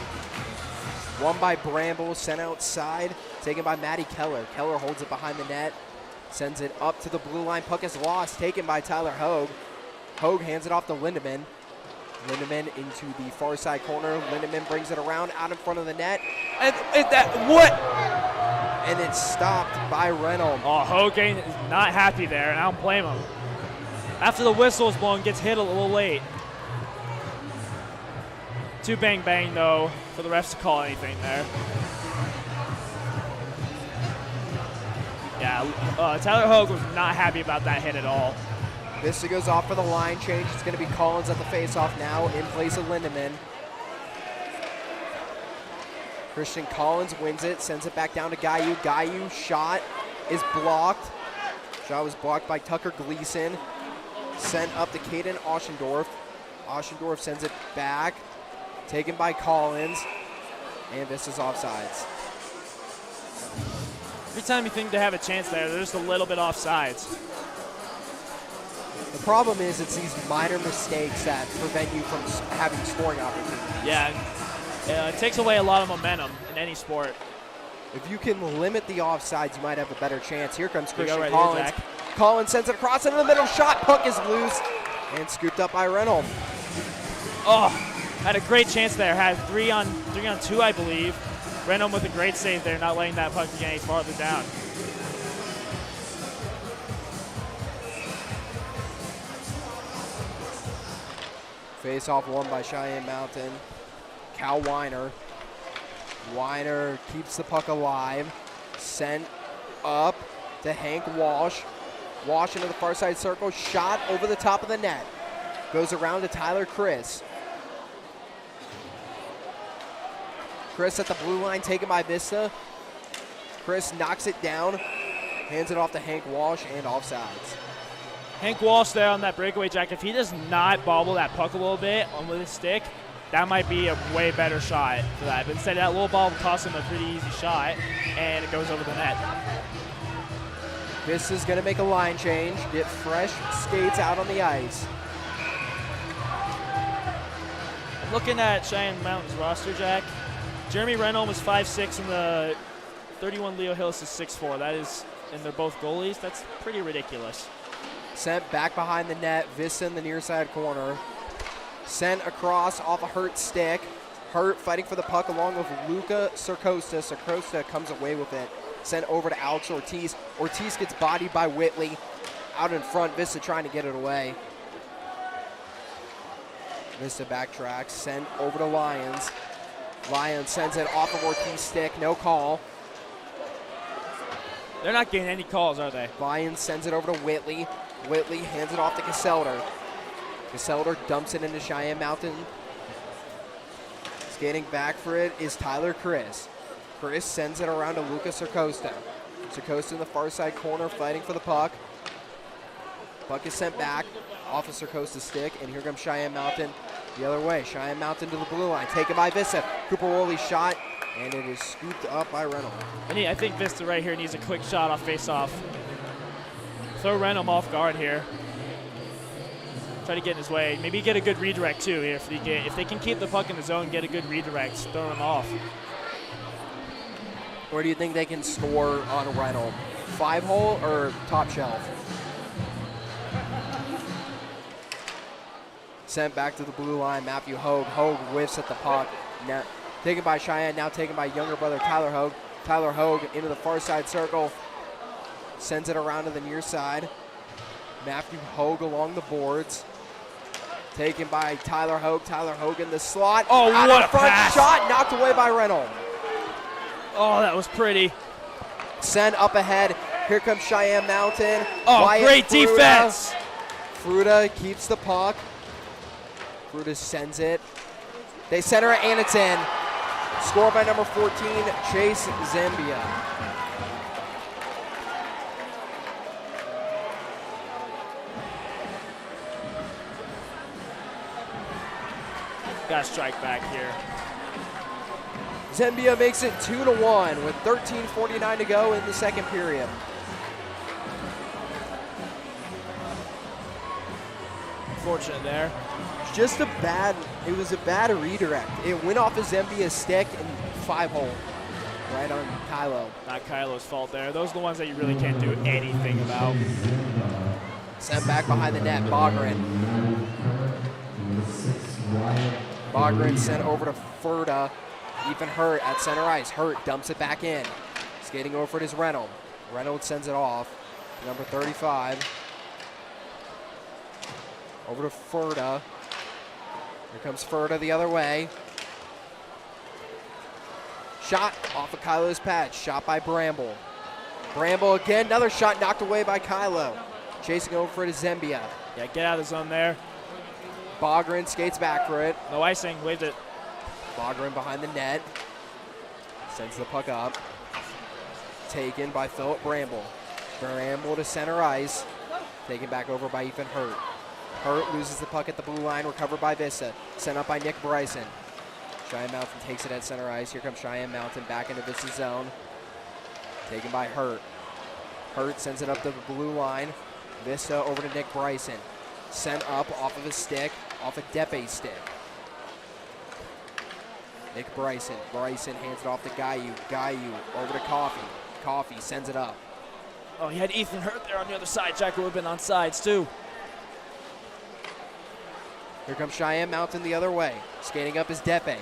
Won by Bramble, sent outside, taken by Matty Keller. Keller holds it behind the net. Sends it up to the blue line. Puck is lost, taken by Tyler Hogue. Hogue hands it off to Lindemann. Lindemann into the far side corner. Lindemann brings it around out in front of the net. And what? And it's stopped by Reynolds. Oh, Hogan is not happy there, and I don't blame him. After the whistle is blown, gets hit a little late. Too bang, though, for the refs to call anything there. Yeah, Tyler Hogue was not happy about that hit at all. Vista goes off for the line change. It's going to be Collins at the faceoff now in place of Lindemann. Christian Collins wins it, sends it back down to Gayu. Gayu shot is blocked. Shot was blocked by Tucker Gleason. Sent up to Caden Oschendorf. Oschendorf sends it back. Taken by Collins. And this is offsides. Every time you think they have a chance there, they're just a little bit offsides. The problem is it's these minor mistakes that prevent you from having scoring opportunities. Yeah, it takes away a lot of momentum in any sport. If you can limit the offsides, you might have a better chance. Here comes Christian right Collins. here, Collins sends it across into the middle. Shot, puck is loose and scooped up by Reynolds. Oh, had a great chance there. Had 3 on 2, I believe. Reynolds with a great save there, not letting that puck get any farther down. Face-off won by Cheyenne Mountain. Cal Weiner. Weiner keeps the puck alive. Sent up to Hank Walsh. Walsh into the far side circle. Shot over the top of the net. Goes around to Tyler Chris. Chris at the blue line, taken by Vista. Chris knocks it down. Hands it off to Hank Walsh and offsides. Hank Walsh there on that breakaway jack. If he does not bobble that puck a little bit with his stick, that might be a way better shot for that. But instead, that little bobble costs him a pretty easy shot, and it goes over the net. Vista's going to make a line change, get fresh skates out on the ice. Looking at Cheyenne Mountain's roster, Jack, Jeremy Reynolds was 5'6", and the 31 Leo Hillis is 6'4". That is, and they're both goalies. That's pretty ridiculous. Sent back behind the net, Vista in the near side corner. Sent across off a Hurt stick. Hurt fighting for the puck along with Luca Sarcosta. Sarcosta comes away with it. Sent over to Alex Ortiz. Ortiz gets bodied by Whitley. Out in front, Vista trying to get it away. Vista backtracks, sent over to Lyons. Lyons sends it off of Ortiz's stick, no call. They're not getting any calls, are they? Lyons sends it over to Whitley. Whitley hands it off to Caselder. Caselder dumps it into Cheyenne Mountain. Skating back for it is Tyler Chris. Chris sends it around to Lucas Sarcosta. Sarcosta in the far side corner fighting for the puck. Puck is sent back off of Sarcosta's stick, and here comes Cheyenne Mountain the other way. Cheyenne Mountain to the blue line, taken by Vista. Cooper Worley shot, and it is scooped up by Reynolds. I think Vista right here needs a quick shot off face-off. Throw Reynolds off guard here. Try to get in his way. Maybe get a good redirect too here. If they can keep the puck in the zone, get a good redirect, throw him off. Where do you think they can score on Reynolds? 5-hole or top shelf? Sent back to the blue line, Matthew Hogue. Hogue whiffs at the puck. Now, taken by Cheyenne, now taken by younger brother Tyler Hogue. Tyler Hogue into the far side circle. Sends it around to the near side. Matthew Hogue along the boards. Taken by Tyler Hogue. Tyler Hogue in the slot. Oh, out what in a front pass. Shot knocked away by Reynolds. Oh, that was pretty. Send up ahead. Here comes Cheyenne Mountain. Oh, Wyatt great Fruta. defense. Fruta keeps the puck. Fruta sends it. They center it and it's in. Scored by number 14, Chase Zambia. Got to strike back here. Zambia makes it 2-1 with 13:49 to go in the second period. Fortunate there. It was a bad redirect. It went off of Zambia's stick and 5-hole. right on Kylo. Not Kylo's fault there. Those are the ones that you really can't do anything about. Sent back behind the net, Bogren. Bogren sent over to Ferda. Ethan Hurt at center ice. Hurt dumps it back in. Skating over to his Reynolds. Reynolds sends it off. Number 35. Over to Ferda. Here comes Ferda the other way. Shot off of Kylo's pad. Shot by Bramble. Bramble again. Another shot knocked away by Kylo. Chasing over for it is Zembia. Yeah, get out of the zone there. Bogren skates back for it. No icing. Waved it. Bogren behind the net. Sends the puck up. Taken by Philip Bramble. Bramble to center ice. Taken back over by Ethan Hurt. Hurt loses the puck at the blue line. Recovered by Vista. Sent up by Nick Bryson. Cheyenne Mountain takes it at center ice. Here comes Cheyenne Mountain back into Vista's zone. Taken by Hurt. Hurt sends it up to the blue line. Vista over to Nick Bryson. Sent up off of his stick. Off of Depe's stick. Nick Bryson. Bryson hands it off to Gayu. Gayu over to Coffee. Coffee sends it up. Oh, he had Ethan Hurt there on the other side. Jack would have been on sides, too. Here comes Cheyenne Mountain the other way. Skating up is Depe.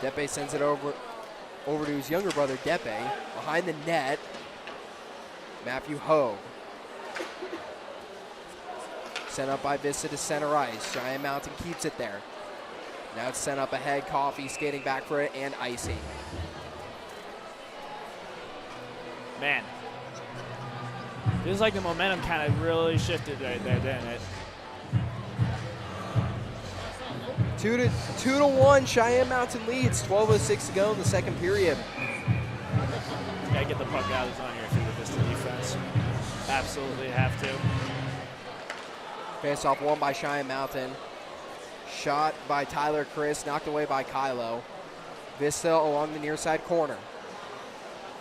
Depe sends it over to his younger brother, Depe. Behind the net, Matthew Hogue. Sent up by Vista to center ice. Cheyenne Mountain keeps it there. Now it's sent up ahead. Coffee skating back for it, and Icy. Man. Feels like the momentum kind of really shifted right there, didn't it? 2-1, Cheyenne Mountain leads. 12:06 to go in the second period. Gotta get the puck out of the zone here for the Vista defense. Absolutely have to. Face off won by Cheyenne Mountain. Shot by Tyler Chris, knocked away by Kylo. Vista along the near side corner.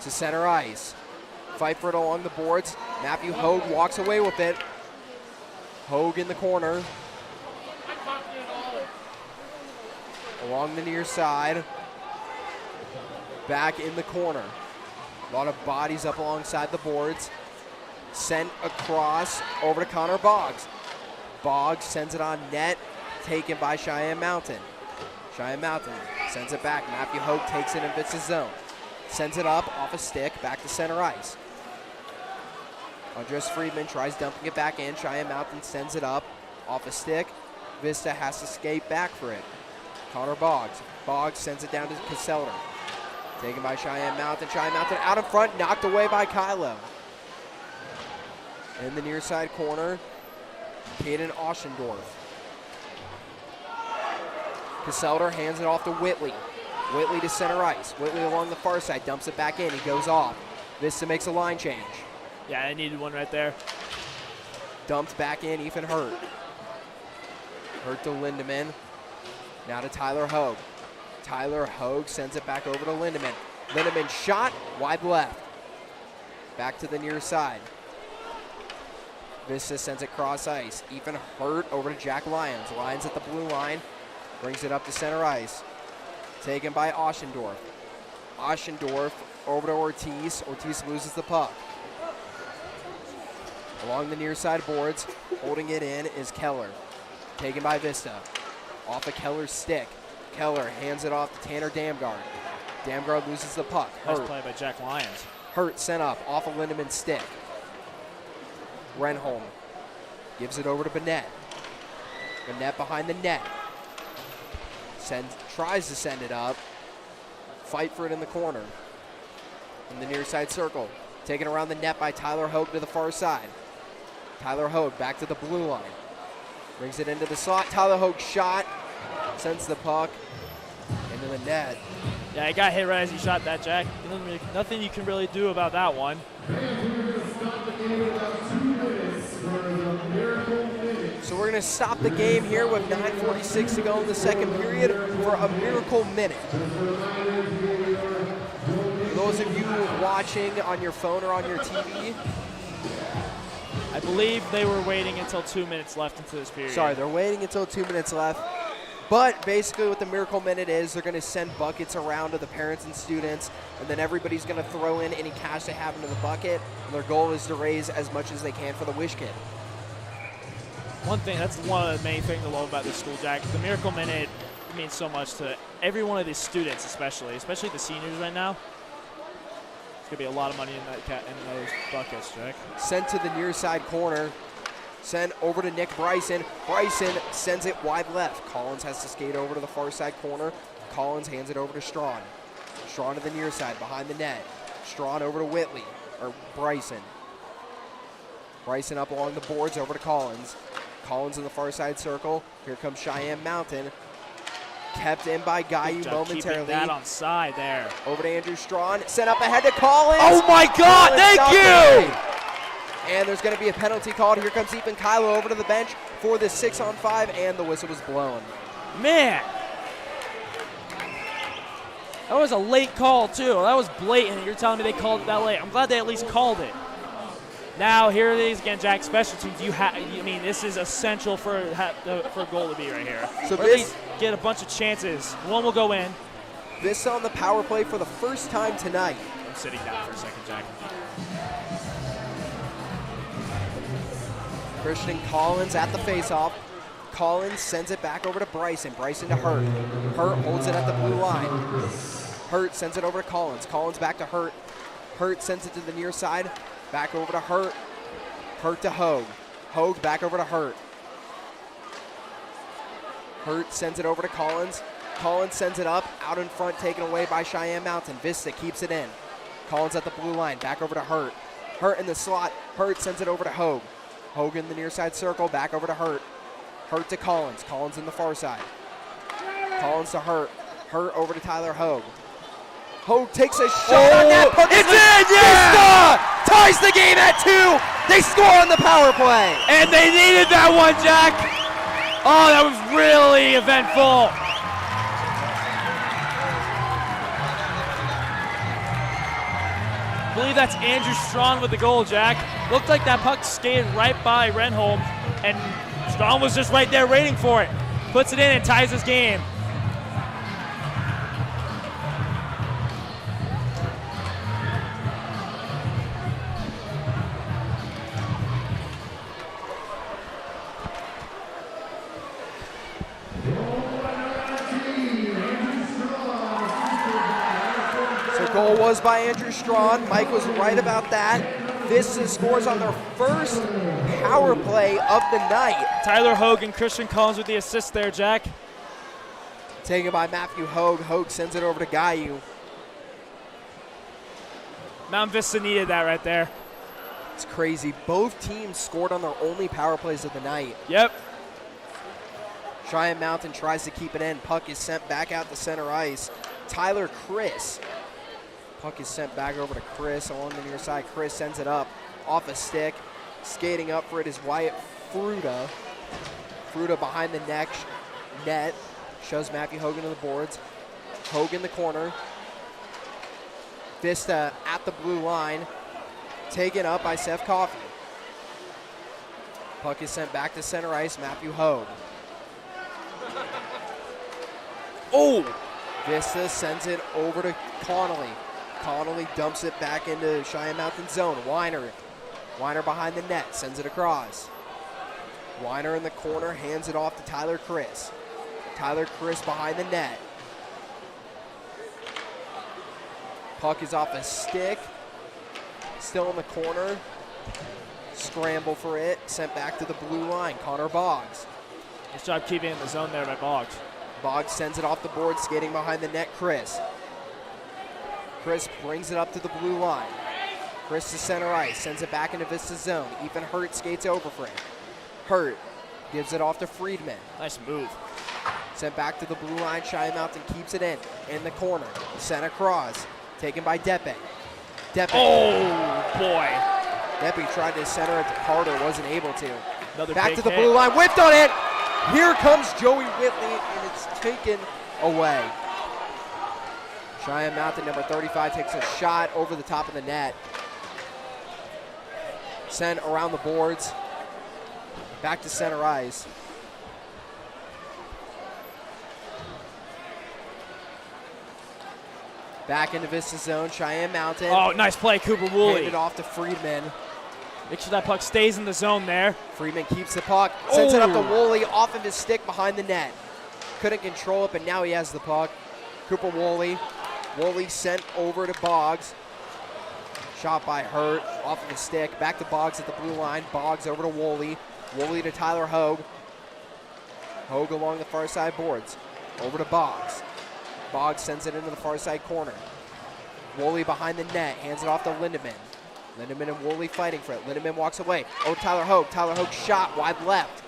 To center ice. Fight for it along the boards. Matthew Hogue walks away with it. Hogue in the corner. Along the near side. Back in the corner. A lot of bodies up alongside the boards. Sent across over to Connor Boggs. Boggs sends it on net. Taken by Cheyenne Mountain. Cheyenne Mountain sends it back. Matthew Hogue takes it and fits his zone. Sends it up off a stick back to center ice. Andres Friedman tries dumping it back in. Cheyenne Mountain sends it up off a stick. Vista has to skate back for it. Connor Boggs. Boggs sends it down to Caselder. Taken by Cheyenne Mountain. Cheyenne Mountain out in front, knocked away by Kylo. In the near side corner, Caden Oschendorf. Caselder hands it off to Whitley. Whitley to center ice. Whitley along the far side, dumps it back in. He goes off. Vista makes a line change. Yeah, I needed one right there. Dumped back in, Ethan Hurt. Hurt to Lindemann. Now to Tyler Hogue. Tyler Hogue sends it back over to Lindemann. Lindemann shot, wide left. Back to the near side. Vista sends it cross ice. Ethan Hurt over to Jack Lyons. Lyons at the blue line. Brings it up to center ice. Taken by Oschendorf. Oschendorf over to Ortiz. Ortiz loses the puck. Along the near side boards, holding it in is Keller. Taken by Vista. Off of Keller's stick. Keller hands it off to Tanner Damgard. Damgard loses the puck. Nice play by Jack Lyons. Hurt sent up off of Lindemann's stick. Renholm gives it over to Bennett. Bennett behind the net. Tries to send it up. Fight for it in the corner. In the near side circle. Taken around the net by Tyler Hogue to the far side. Tyler Hogue back to the blue line. Brings it into the slot. Tyler Hogue shot. Sends the puck into the net. Yeah, he got hit right as he shot that, Jack. Nothing you can really do about that one. So we're going to stop the game here with 9:46 to go in the second period for a miracle minute. For those of you watching on your phone or on your TV, I believe they were waiting until 2 minutes left into this period. sorry, they're waiting until 2 minutes left. But basically what the Miracle Minute is, they're going to send buckets around to the parents and students, and then everybody's going to throw in any cash they have into the bucket, and their goal is to raise as much as they can for the Wish Kid. That's one of the main things I love about this school, Jack. The Miracle Minute means so much to every one of these students, especially the seniors right now. There's going to be a lot of money in those buckets, Jack. Sent to the near side corner. Sent over to Nick Bryson. Bryson sends it wide left. Collins has to skate over to the far side corner. Collins hands it over to Strawn. Strawn to the near side, behind the net. Strawn over to Whitley, or Bryson. Bryson up along the boards, over to Collins. Collins in the far side circle. Here comes Cheyenne Mountain. Kept in by Gayu momentarily. Keeping that on side there. Over to Andrew Strawn. Sent up ahead to Collins. Oh my God, thank you! And there's going to be a penalty called. Here comes Ethan Kylo over to the bench for the 6-on-5, and the whistle was blown. Man. That was a late call, too. That was blatant. You're telling me they called it that late. I'm glad they at least called it. Now, here it is again, Jack. Special teams, this is essential for a goal to be right here. So at least get a bunch of chances. One will go in. Vista on the power play for the first time tonight. I'm sitting down for a second, Jack. Christian Collins at the faceoff. Collins sends it back over to Bryson. Bryson to Hurt. Hurt holds it at the blue line. Hurt sends it over to Collins. Collins back to Hurt. Hurt sends it to the near side. Back over to Hurt. Hurt to Hogue. Hogue back over to Hurt. Hurt sends it over to Collins. Collins sends it up. Out in front, taken away by Cheyenne Mountain. Vista keeps it in. Collins at the blue line. Back over to Hurt. Hurt in the slot. Hurt sends it over to Hogue. Hogue in the near side circle, back over to Hurt. Hurt to Collins. Collins in the far side. Collins to Hurt. Hurt over to Tyler Hogue. Hogue takes a shot on that. It's in, yeah! Vista ties the game at 2. They score on the power play. And they needed that one, Jack. Oh, that was really eventful. I believe that's Andrew Strawn with the goal, Jack. Looked like that puck skated right by Renholm, and Strawn was just right there waiting for it. Puts it in and ties this game. Goal was by Andrew Strawn. Mike was right about that. Vista scores on their first power play of the night. Tyler Hogue and Christian Collins with the assist there, Jack. Taken by Matthew Hogue. Hogue sends it over to Gayu. Mount Vista needed that right there. It's crazy. Both teams scored on their only power plays of the night. Yep. Cheyenne Mountain tries to keep it in. Puck is sent back out to center ice. Tyler Chris. Puck is sent back over to Chris along the near side. Chris sends it up off a stick. Skating up for it is Wyatt Fruta. Fruta behind the net. Shows Matthew Hogan to the boards. Hogan in the corner. Vista at the blue line. Taken up by Seth Coffey. Puck is sent back to center ice. Matthew Hogue. Oh! Vista sends it over to Connolly. Connolly dumps it back into Cheyenne Mountain zone. Weiner behind the net, sends it across. Weiner in the corner, hands it off to Tyler Chris. Tyler Chris behind the net. Puck is off a stick. Still in the corner. Scramble for it, sent back to the blue line. Connor Boggs. Nice job keeping in the zone there by Boggs. Boggs sends it off the board, skating behind the net, Chris. Chris brings it up to the blue line. Chris to center ice, sends it back into Vista's zone. Ethan Hurt skates over for him. Hurt gives it off to Friedman. Nice move. Sent back to the blue line, Cheyenne Mountain keeps it in the corner. Sent across, taken by Depe. Oh, boy. Depe tried to center it to Carter, wasn't able to. Another back big to the hit. blue line, whipped on it. Here comes Joey Whitley, and it's taken away. Cheyenne Mountain, number 35, takes a shot over the top of the net. Sent around the boards. Back to center ice. Back into Vista zone, Cheyenne Mountain. Oh, nice play, Cooper Woolley. Handed off to Friedman. Make sure that puck stays in the zone there. Friedman keeps the puck, sends it up to Woolley off of his stick behind the net. Couldn't control it, but now he has the puck. Cooper Woolley. Woolley sent over to Boggs. Shot by Hurt off of his stick. Back to Boggs at the blue line. Boggs over to Woolley. Woolley to Tyler Hogue. Hogue along the far side boards. Over to Boggs. Boggs sends it into the far side corner. Woolley behind the net. Hands it off to Lindemann. Lindemann and Woolley fighting for it. Lindemann walks away. Oh, Tyler Hogue. Tyler Hogue shot wide left.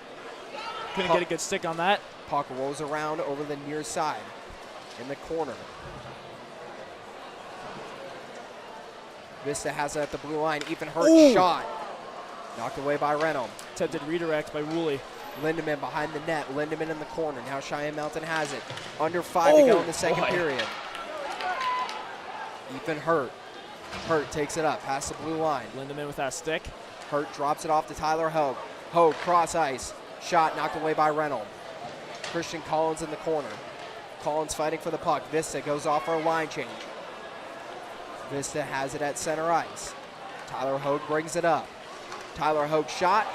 Couldn't get a good stick on that. Puck rolls around over the near side in the corner. Vista has it at the blue line. Ethan Hurt shot. Knocked away by Renholm. Attempted redirect by Woolley. Lindemann behind the net. Lindemann in the corner. Now Cheyenne Mountain has it. Under 5 to go in the second period. Ethan Hurt. Hurt takes it up past the blue line. Lindemann with that stick. Hurt drops it off to Tyler Hogue. Hogue cross ice. Shot knocked away by Renholm. Christian Collins in the corner. Collins fighting for the puck. Vista goes off for a line change. Vista has it at center ice. Tyler Hogue brings it up. Tyler Hogue shot.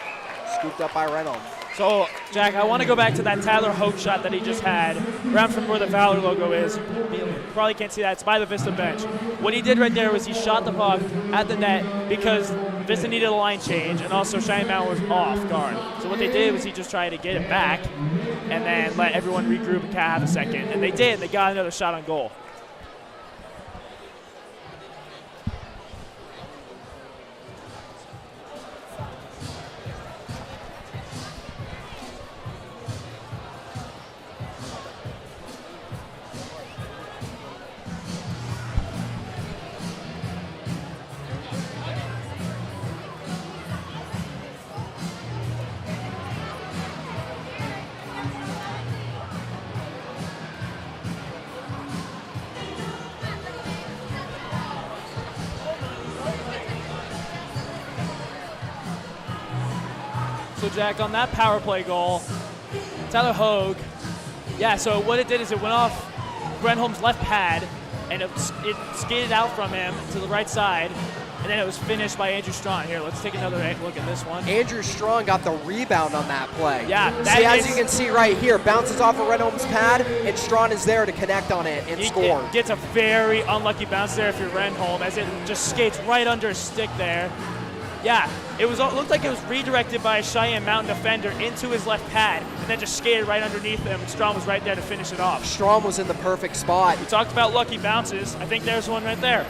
Scooped up by Renholm. So, Jack, I want to go back to that Tyler Hogue shot that he just had, around from where the Valor logo is. You probably can't see that. It's by the Vista bench. What he did right there was he shot the puck at the net because Vista needed a line change, and also Cheyenne Mountain was off guard. So what they did was he just tried to get it back and then let everyone regroup and have a second. And they did. They got another shot on goal. So, Jack, on that power play goal, Tyler Hogue, so what it did is it went off Grenholm's left pad, and it skated out from him to the right side, and then it was finished by Andrew Strong. Here, let's take another look at this one. Andrew Strong got the rebound on that play. Yeah. As you can see right here, bounces off of Renholm's pad, and Strong is there to connect on it and score. It gets a very unlucky bounce there if you're Renholm, as it just skates right under his stick there. Yeah, it looked like it was redirected by a Cheyenne Mountain defender into his left pad, and then just skated right underneath him, and Strom was right there to finish it off. Strom was in the perfect spot. We talked about lucky bounces. I think there's one right there.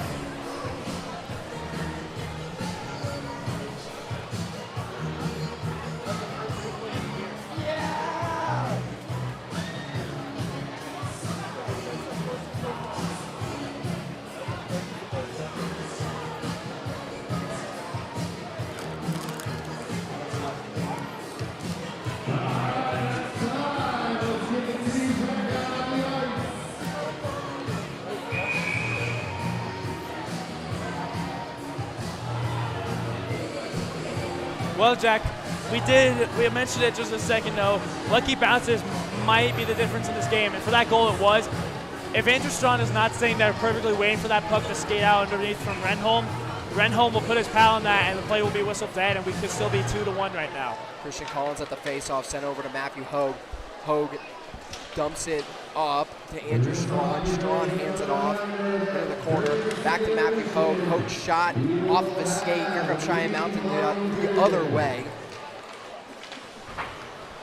Well, Jack, we mentioned it just a second ago. Lucky bounces might be the difference in this game, and for that goal it was. If Andrew Strong is not sitting there perfectly waiting for that puck to skate out underneath from Renholm will put his pal on that, and the play will be whistled dead, and we could still be 2-1 right now. Christian Collins at the faceoff, sent over to Matthew Hogue. Hogue dumps it up to Andrew Strong. Strong hands it off into the corner. Back to Matthew Hogue. Hogue shot off of his skate. Here comes Cheyenne Mountain the other way.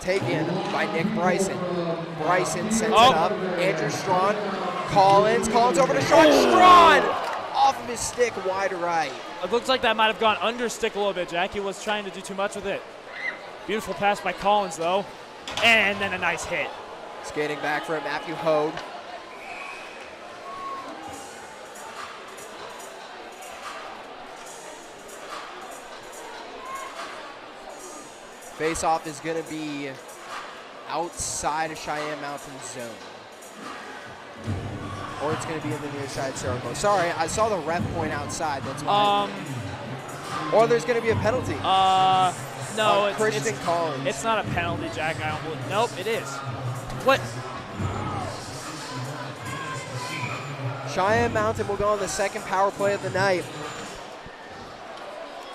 Taken by Nick Bryson. Bryson sends it up. Andrew Strong. Collins over to Strong. Strong off of his stick wide right. It looks like that might have gone under stick a little bit, Jack. He was trying to do too much with it. Beautiful pass by Collins, though. And then a nice hit. Skating back for Matthew Hogue. Face-off is going to be outside of Cheyenne Mountain zone. Or it's going to be in the near side circle. Sorry, I saw the ref point outside. That's why. Or there's going to be a penalty. No, Christian Collins. It's not a penalty, Jack. Nope, it is. What? Cheyenne Mountain will go on the second power play of the night.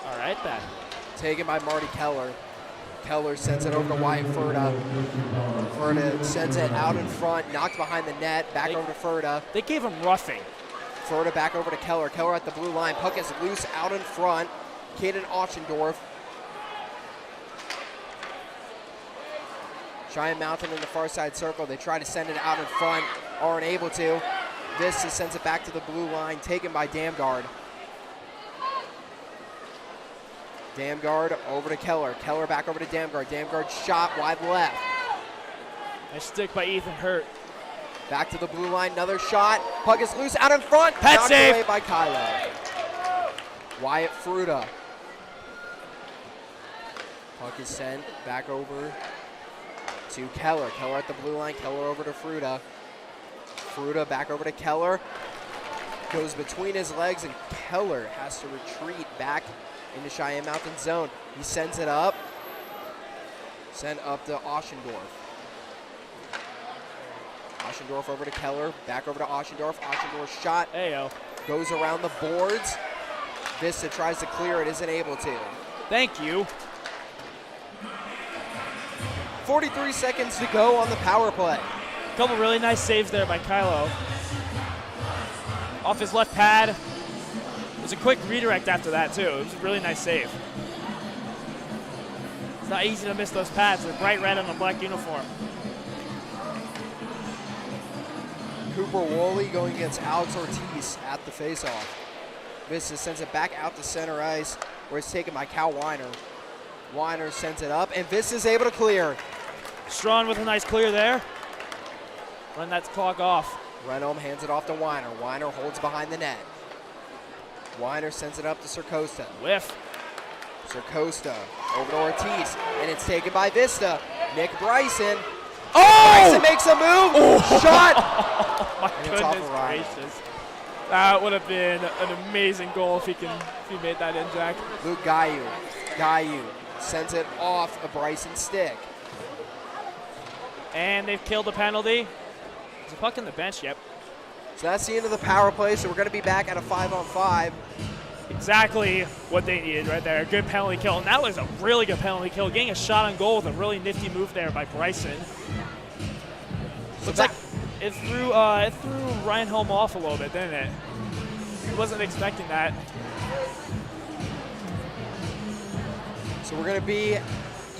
All right, then. Taken by Marty Keller. Keller sends it over to Wyatt Furta. Furta sends it out in front, knocked behind the net, back over to Furta. They gave him roughing. Furta back over to Keller. Keller at the blue line. Puck is loose out in front. Caden Auchendorf. Cheyenne Mountain in the far side circle. They try to send it out in front, aren't able to. Vista sends it back to the blue line, taken by Damgard. Damgard over to Keller. Keller back over to Damgard. Damgard shot wide left. Nice stick by Ethan Hurt. Back to the blue line, another shot. Puck is loose out in front. Pet knocked save. away by Kylo. Wyatt Fruta. Puck is sent back over to Keller. Keller at the blue line. Keller over to Fruta. Fruta back over to Keller. Goes between his legs, and Keller has to retreat back into Cheyenne Mountain zone. He sends it up. Sent up to Auchendorf. Auchendorf over to Keller. Back over to Auchendorf. Auchendorf's shot Ayo. goes around the boards. Vista tries to clear it, isn't able to. Thank you. 43 seconds to go on the power play. A couple really nice saves there by Kylo. Off his left pad. It was a quick redirect after that, too. It was a really nice save. It's not easy to miss those pads. They're bright red on a black uniform. Cooper Woolley going against Alex Ortiz at the faceoff. Vista sends it back out to center ice, where it's taken by Cal Weiner. Weiner sends it up, and Vista's able to clear. Strawn with a nice clear there. Run that clock off. Renholm hands it off to Weiner. Weiner holds behind the net. Weiner sends it up to Sircosta. Whiff. Sircosta over to Ortiz, and it's taken by Vista. Nick Bryson. Oh! Bryson makes a move. Shot. Oh my And it's off goodness a ride. gracious. That would have been an amazing goal if he made that in, Jack. Luke Gayu. Gayu sends it off a Bryson stick. And they've killed the penalty. Is a puck in the bench? Yep. So that's the end of the power play, so we're going to be back at a 5-on-5. Exactly what they needed right there. A good penalty kill. And that was a really good penalty kill. Getting a shot on goal with a really nifty move there by Bryson. Looks like it threw Reinholm off a little bit, didn't it? He wasn't expecting that. So we're going to be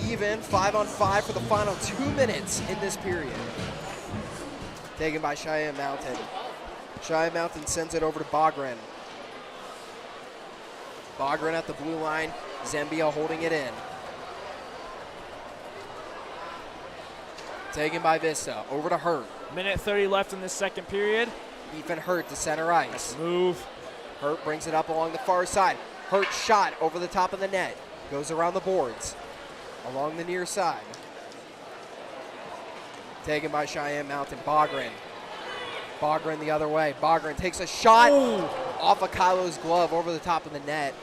even 5-on-5 for the final 2 minutes in this period. Taken by Cheyenne Mountain. Cheyenne Mountain sends it over to Bogren. Bogren at the blue line. Zambia holding it in. Taken by Vista. Over to Hurt. Minute 30 left in this second period. Ethan Hurt to center ice. Move. Hurt brings it up along the far side. Hurt shot over the top of the net. Goes around the boards. Along the near side. Taken by Cheyenne Mountain. Bogren. Bogren the other way. Bogren takes a shot off of Kylo's glove over the top of the net.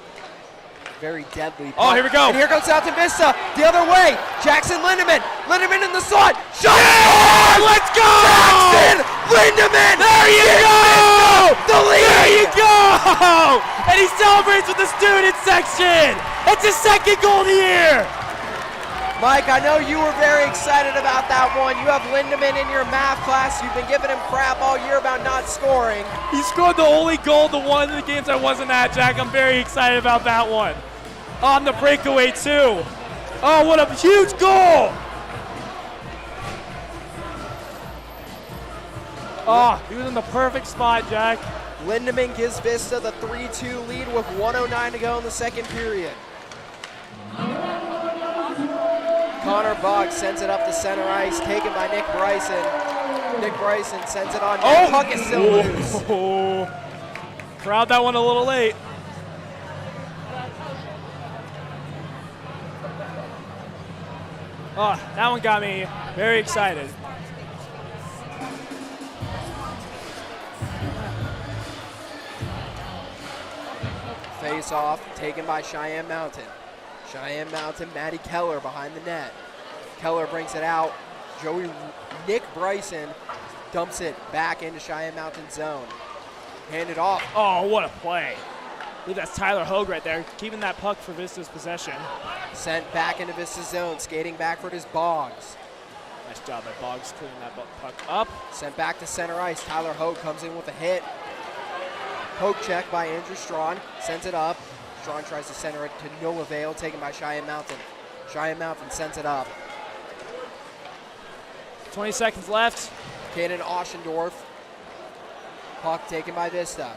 Very deadly. Oh, here we go. And here comes Mountain Vista the other way. Jackson Lindemann. Lindemann in the slot. Shot. Yeah! Let's go! Jackson Lindemann. There you go! The lead. There you go! And he celebrates with the student section. It's his second goal of the year. Mike, I know you were very excited about that one. You have Lindemann in your math class. You've been giving him crap all year about not scoring. He scored the only goal the one of the games I wasn't at, Jack. I'm very excited about that one. On the breakaway, too. Oh, what a huge goal! Oh, he was in the perfect spot, Jack. Lindemann gives Vista the 3-2 lead with 1:09 to go in the second period. Connor Boggs sends it up to center ice, taken by Nick Bryson. Nick Bryson sends it on. Oh! Puck is still loose. Oh. Crowd that one a little late. Oh, that one got me very excited. Face off, taken by Cheyenne Mountain. Cheyenne Mountain, Maddie Keller behind the net. Keller brings it out. Nick Bryson dumps it back into Cheyenne Mountain zone. Hand it off. Oh, what a play. I believe that's Tyler Hogue right there, keeping that puck for Vista's possession. Sent back into Vista's zone. Skating backward is Boggs. Nice job by Boggs cleaning that puck up. Sent back to center ice. Tyler Hogue comes in with a hit. Poke check by Andrew Strawn. Sends it up. Strawn tries to center it to no avail. Taken by Cheyenne Mountain. Cheyenne Mountain sends it up. 20 seconds left. Caden Oschendorf. Puck taken by Vista.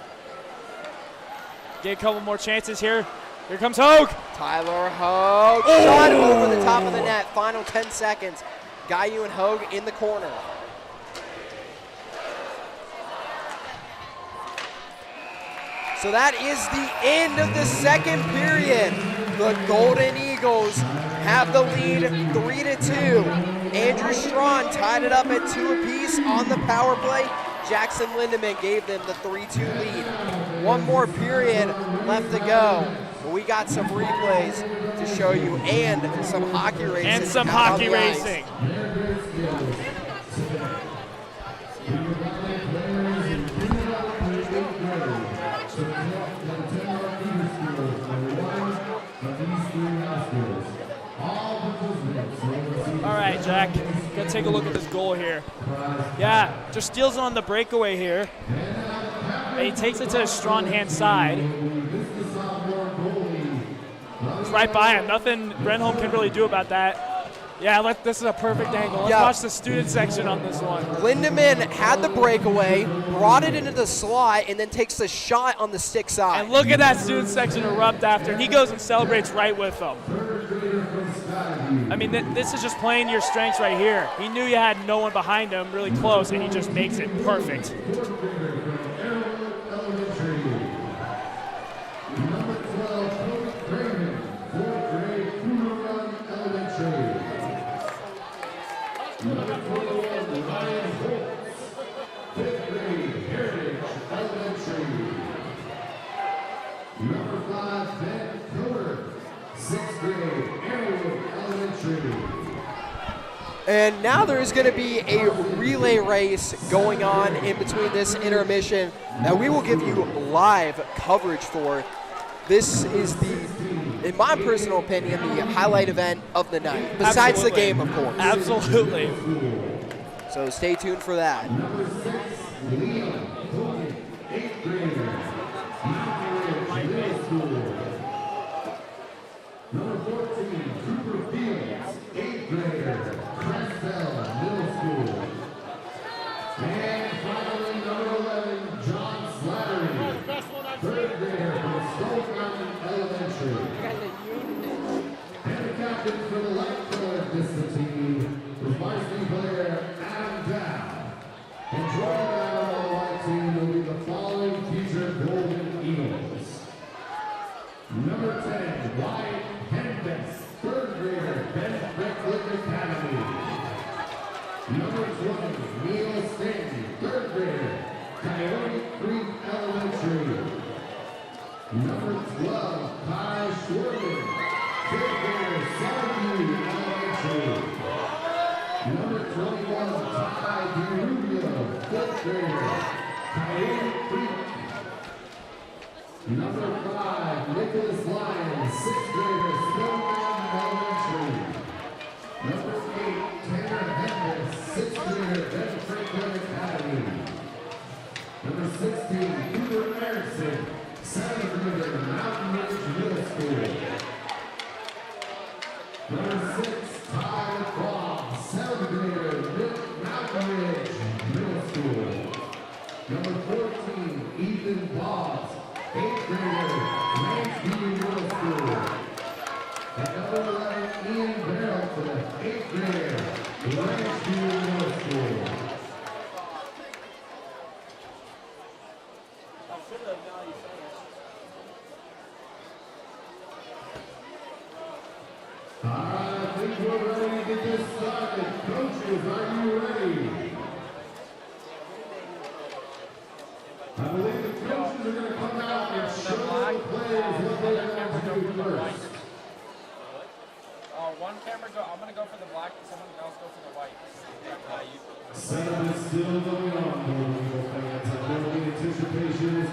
Get a couple more chances here. Here comes Hogue. Tyler Hogue. Shot over the top of the net. Final 10 seconds. Gayu and Hogue in the corner. So that is the end of the second period. The Golden Eagles have the lead 3-2. Andrew Strawn tied it up at 2 apiece on the power play. Jackson Lindemann gave them the 3-2 lead. One more period left to go. But we got some replays to show you and some hockey racing. And some out on hockey the ice. racing. All right, Jack, gotta take a look at this goal here. Yeah, just steals it on the breakaway here. And he takes it to his strong hand side. It's right by him. Nothing Brenholm can really do about that. Yeah, this is a perfect angle. Let's watch the student section on this one. Lindemann had the breakaway, brought it into the slot, and then takes the shot on the stick side. And look at that student section erupt after. And he goes and celebrates right with them. I mean, this is just playing your strengths right here. He knew you had no one behind him really close, and he just makes it perfect. And now there's going to be a relay race going on in between this intermission that we will give you live coverage for. This is in my personal opinion, the highlight event of the night, besides the game, of course. Absolutely. So stay tuned for that. Setup is still going on, fans. I know the anticipation is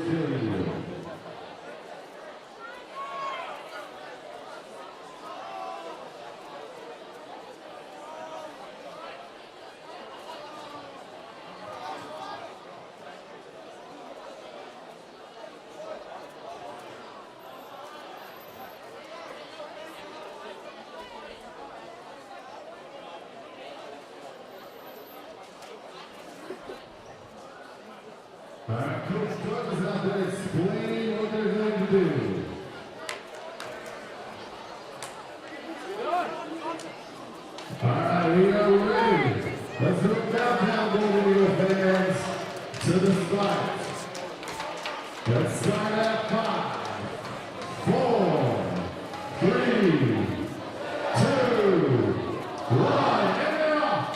Alright, Coach Doug is out there explaining what they're going to do. Alright, we are ready. Let's look downtown, Golden Eagle fans, to the spot. Let's start at 5, 4, 3, 2, 1, and they're off.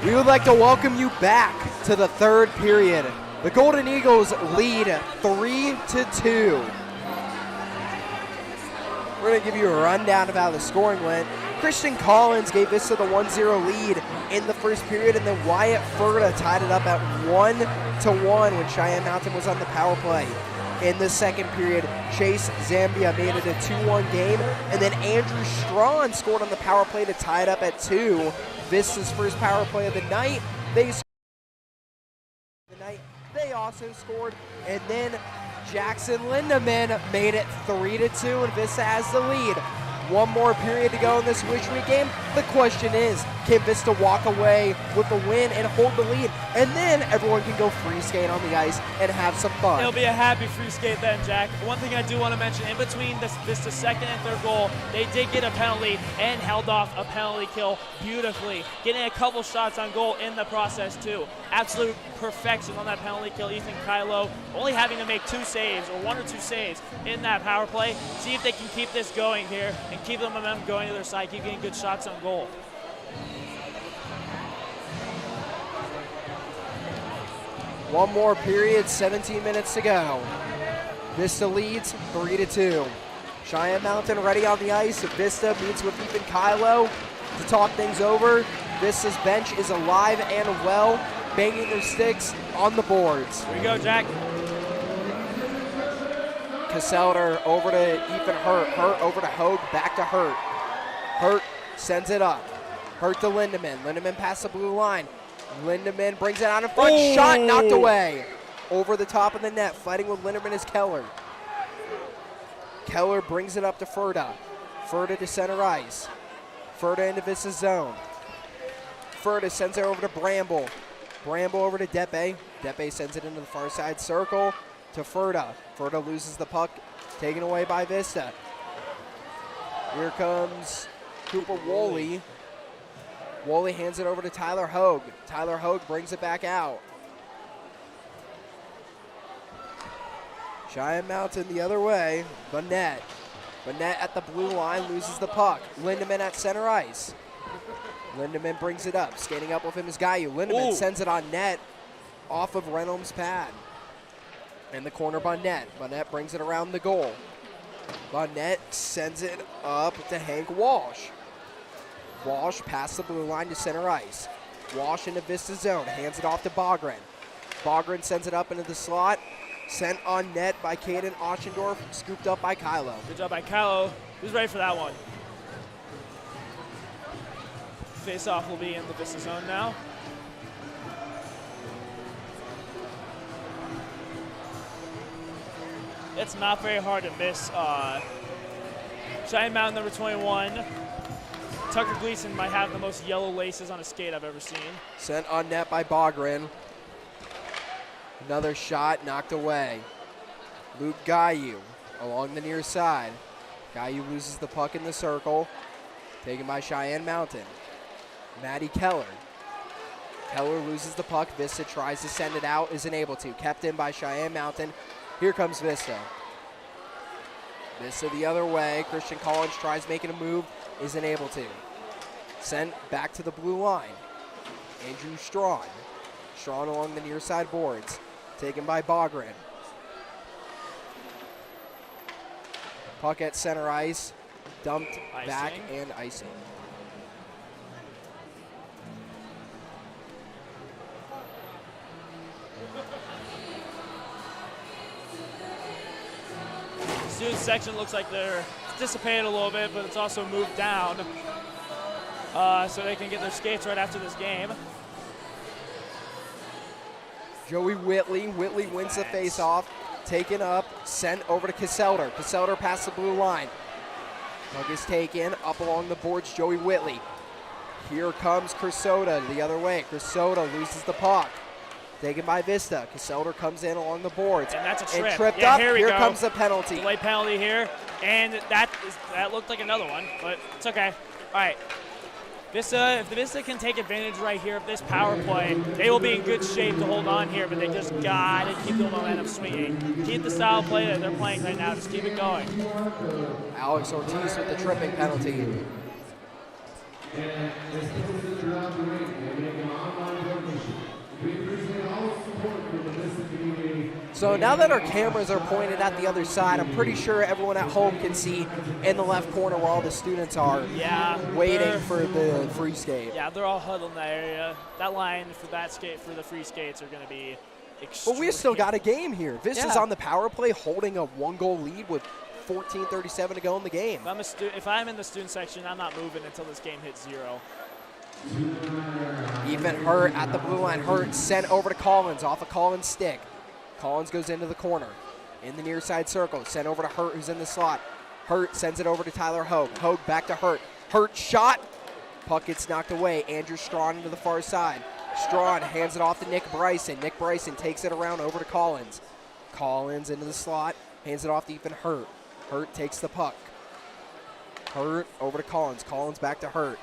We would like to welcome you back to the third period. The Golden Eagles lead 3-2. We're going to give you a rundown of how the scoring went. Christian Collins gave Vista the 1-0 lead in the first period, and then Wyatt Furta tied it up at 1-1 when Cheyenne Mountain was on the power play. In the second period, Chase Zambia made it a 2-1 game, and then Andrew Strawn scored on the power play to tie it up at 2. Vista's first power play of the night. They also scored, and then Jackson Lindemann made it 3-2, and Vista has the lead. One more period to go in this Wish Week game. The question is, can Vista walk away with the win and hold the lead? And then everyone can go free skate on the ice and have some fun. It'll be a happy free skate then, Jack. One thing I do want to mention, in between Vista's second and third goal, they did get a penalty and held off a penalty kill beautifully, getting a couple shots on goal in the process too. Absolute perfection on that penalty kill. Ethan Kylo only having to make 2 saves or 1 or 2 saves in that power play. See if they can keep this going here and keep the momentum going to their side, keep getting good shots on goal. One more period, 17 minutes to go. Vista leads 3-2. Cheyenne Mountain ready on the ice. Vista meets with Ethan Kylo to talk things over. Vista's bench is alive and well, banging their sticks on the boards. Here we go, Jack. Caselder over to Ethan Hurt. Hurt over to Hogue, back to Hurt. Hurt sends it up. Hurt to Lindemann. Lindemann past the blue line. Lindemann brings it out in front. Oh. Shot knocked away. Over the top of the net. Fighting with Lindemann is Keller. Keller brings it up to Furta. Furta to center ice. Furta into Vista's zone. Furta sends it over to Bramble. Bramble over to Depe. Depe sends it into the far side circle to Furta. Furta loses the puck, taken away by Vista. Here comes Cooper Woolley. Woolley hands it over to Tyler Hogue. Tyler Hogue brings it back out. Cheyenne Mountain the other way. Bonnet. Bonnet at the blue line loses the puck. Lindemann at center ice. Lindemann brings it up. Skating up with him is Gayu. Lindemann sends it on net off of Reynolds' pad. In the corner, Bonnet. Bonnet brings it around the goal. Bonnet sends it up to Hank Walsh. Walsh past the blue line to center ice. Walsh into Vista zone. Hands it off to Bogren. Bogren sends it up into the slot. Sent on net by Caden Oschendorf. Scooped up by Kylo. Good job by Kylo. Who's ready for that one? Face-off will be in the Vista zone now. It's not very hard to miss Cheyenne Mountain number 21. Tucker Gleason might have the most yellow laces on a skate I've ever seen. Sent on net by Bogren. Another shot knocked away. Luke Gayu along the near side. Gayu loses the puck in the circle. Taken by Cheyenne Mountain. Maddie Keller. Keller loses the puck. Vista tries to send it out, isn't able to. Kept in by Cheyenne Mountain. Here comes Vista. Vista the other way. Christian Collins tries making a move, isn't able to. Sent back to the blue line. Andrew Strawn. Strawn along the near side boards. Taken by Bogren. Puck at center ice. Dumped back and icing. Student section looks like they're dissipated a little bit, but it's also moved down so they can get their skates right after this game. Joey Whitley. Whitley wins the face-off. Taken up, sent over to Caselder. Caselder past the blue line. Puck is taken up along the boards. Joey Whitley. Here comes Crisota the other way. Crisota loses the puck. Taken by Vista. Caselder comes in along the boards. And that's a trip. And tripped yeah, up. Here comes the penalty. Delay penalty here. And that looked like another one, but it's okay. All right. Vista, if the Vista can take advantage right here of this power play, they will be in good shape to hold on here, but they just got to keep the momentum swinging. Keep the style of play that they're playing right now. Just keep it going. Alex Ortiz with the tripping penalty. and is posted throughout the ring and make an online donation. We appreciate all support from the Vista community. So now that our cameras are pointed at the other side, I'm pretty sure everyone at home can see in the left corner where all the students are waiting for the free skate. Yeah, they're all huddled in that area. That line for that skate, for the free skates, are going to be extreme. But we still got a game here. Vista's Yeah. on the power play, holding a 1-goal lead with 14:37 to go in the game. If I'm in the student section, I'm not moving until this game hits 0. Even Hurt at the blue line. Hurt sent over to Collins off a Collins stick. Collins goes into the corner in the near side circle. Sent over to Hurt, who's in the slot. Hurt sends it over to Tyler Hogue. Hogue back to Hurt. Hurt shot. Puck gets knocked away. Andrew Strawn into the far side. Strawn hands it off to Nick Bryson. Nick Bryson takes it around over to Collins. Collins into the slot. Hands it off to Ethan Hurt. Hurt takes the puck. Hurt over to Collins. Collins back to Hurt.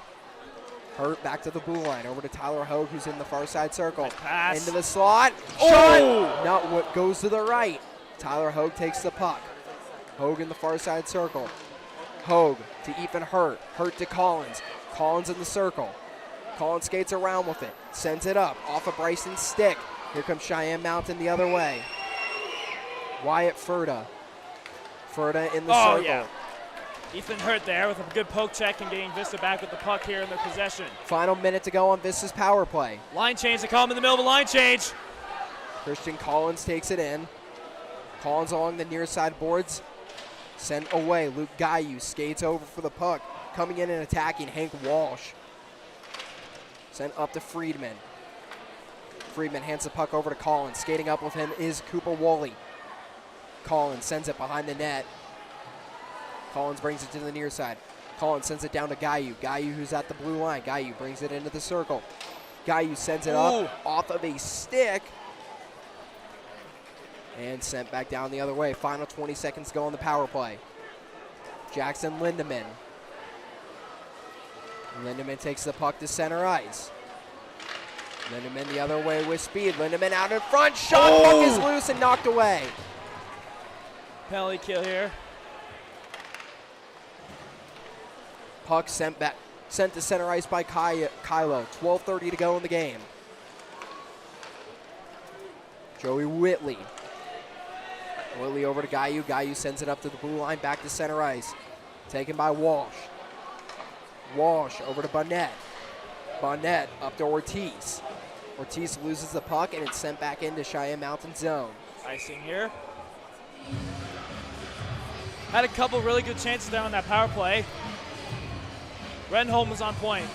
Hurt back to the blue line, over to Tyler Hogue, who's in the far side circle. Nice pass. Into the slot. Shot! Not what goes to the right. Tyler Hogue takes the puck. Hogue in the far side circle. Hogue to Ethan Hurt. Hurt to Collins. Collins in the circle. Collins skates around with it. Sends it up off of Bryson's stick. Here comes Cheyenne Mountain the other way. Wyatt Furta. Furta in the circle. Yeah. Ethan Hurt there with a good poke check and getting Vista back with the puck here in their possession. Final minute to go on Vista's power play. Line change, they call him in the middle of a line change. Christian Collins takes it in. Collins along the near side boards. Sent away. Luke Gayu skates over for the puck. Coming in and attacking, Hank Walsh. Sent up to Friedman. Friedman hands the puck over to Collins. Skating up with him is Cooper Woolley. Collins sends it behind the net. Collins brings it to the near side. Collins sends it down to Gayu. Gayu, who's at the blue line. Gayu brings it into the circle. Gayu sends it up off of a stick. And sent back down the other way. Final 20 seconds to go on the power play. Jackson Lindemann. Lindemann takes the puck to center ice. Lindemann the other way with speed. Lindemann out in front. Shot. Puck is loose and knocked away. Penalty kill here. Puck sent to center ice by Kylo. 12:30 to go in the game. Joey Whitley. Whitley over to Gayu. Gayu sends it up to the blue line, back to center ice. Taken by Walsh. Walsh over to Bonnet. Bonnet up to Ortiz. Ortiz loses the puck and it's sent back into Cheyenne Mountain zone. Icing here. Had a couple really good chances there on that power play. Renholm was on point.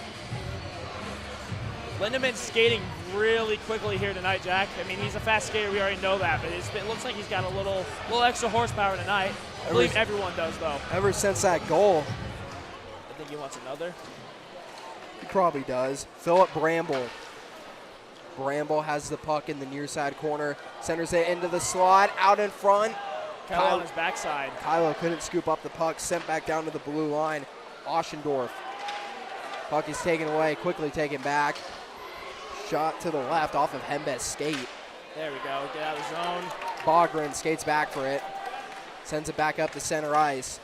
Lindemann's skating really quickly here tonight, Jack. I mean, he's a fast skater. We already know that, but it looks like he's got a little extra horsepower tonight. I believe everyone does, though. Ever since that goal. I think he wants another. He probably does. Philip Bramble. Bramble has the puck in the near side corner. Centers it into the slot. Out in front. Kylo on his backside. Kylo couldn't scoop up the puck. Sent back down to the blue line. Oschendorf. Puck is taken away. Quickly taken back. Shot to the left off of Hembes' skate. There we go. Get out of the zone. Bogren skates back for it. Sends it back up to center ice.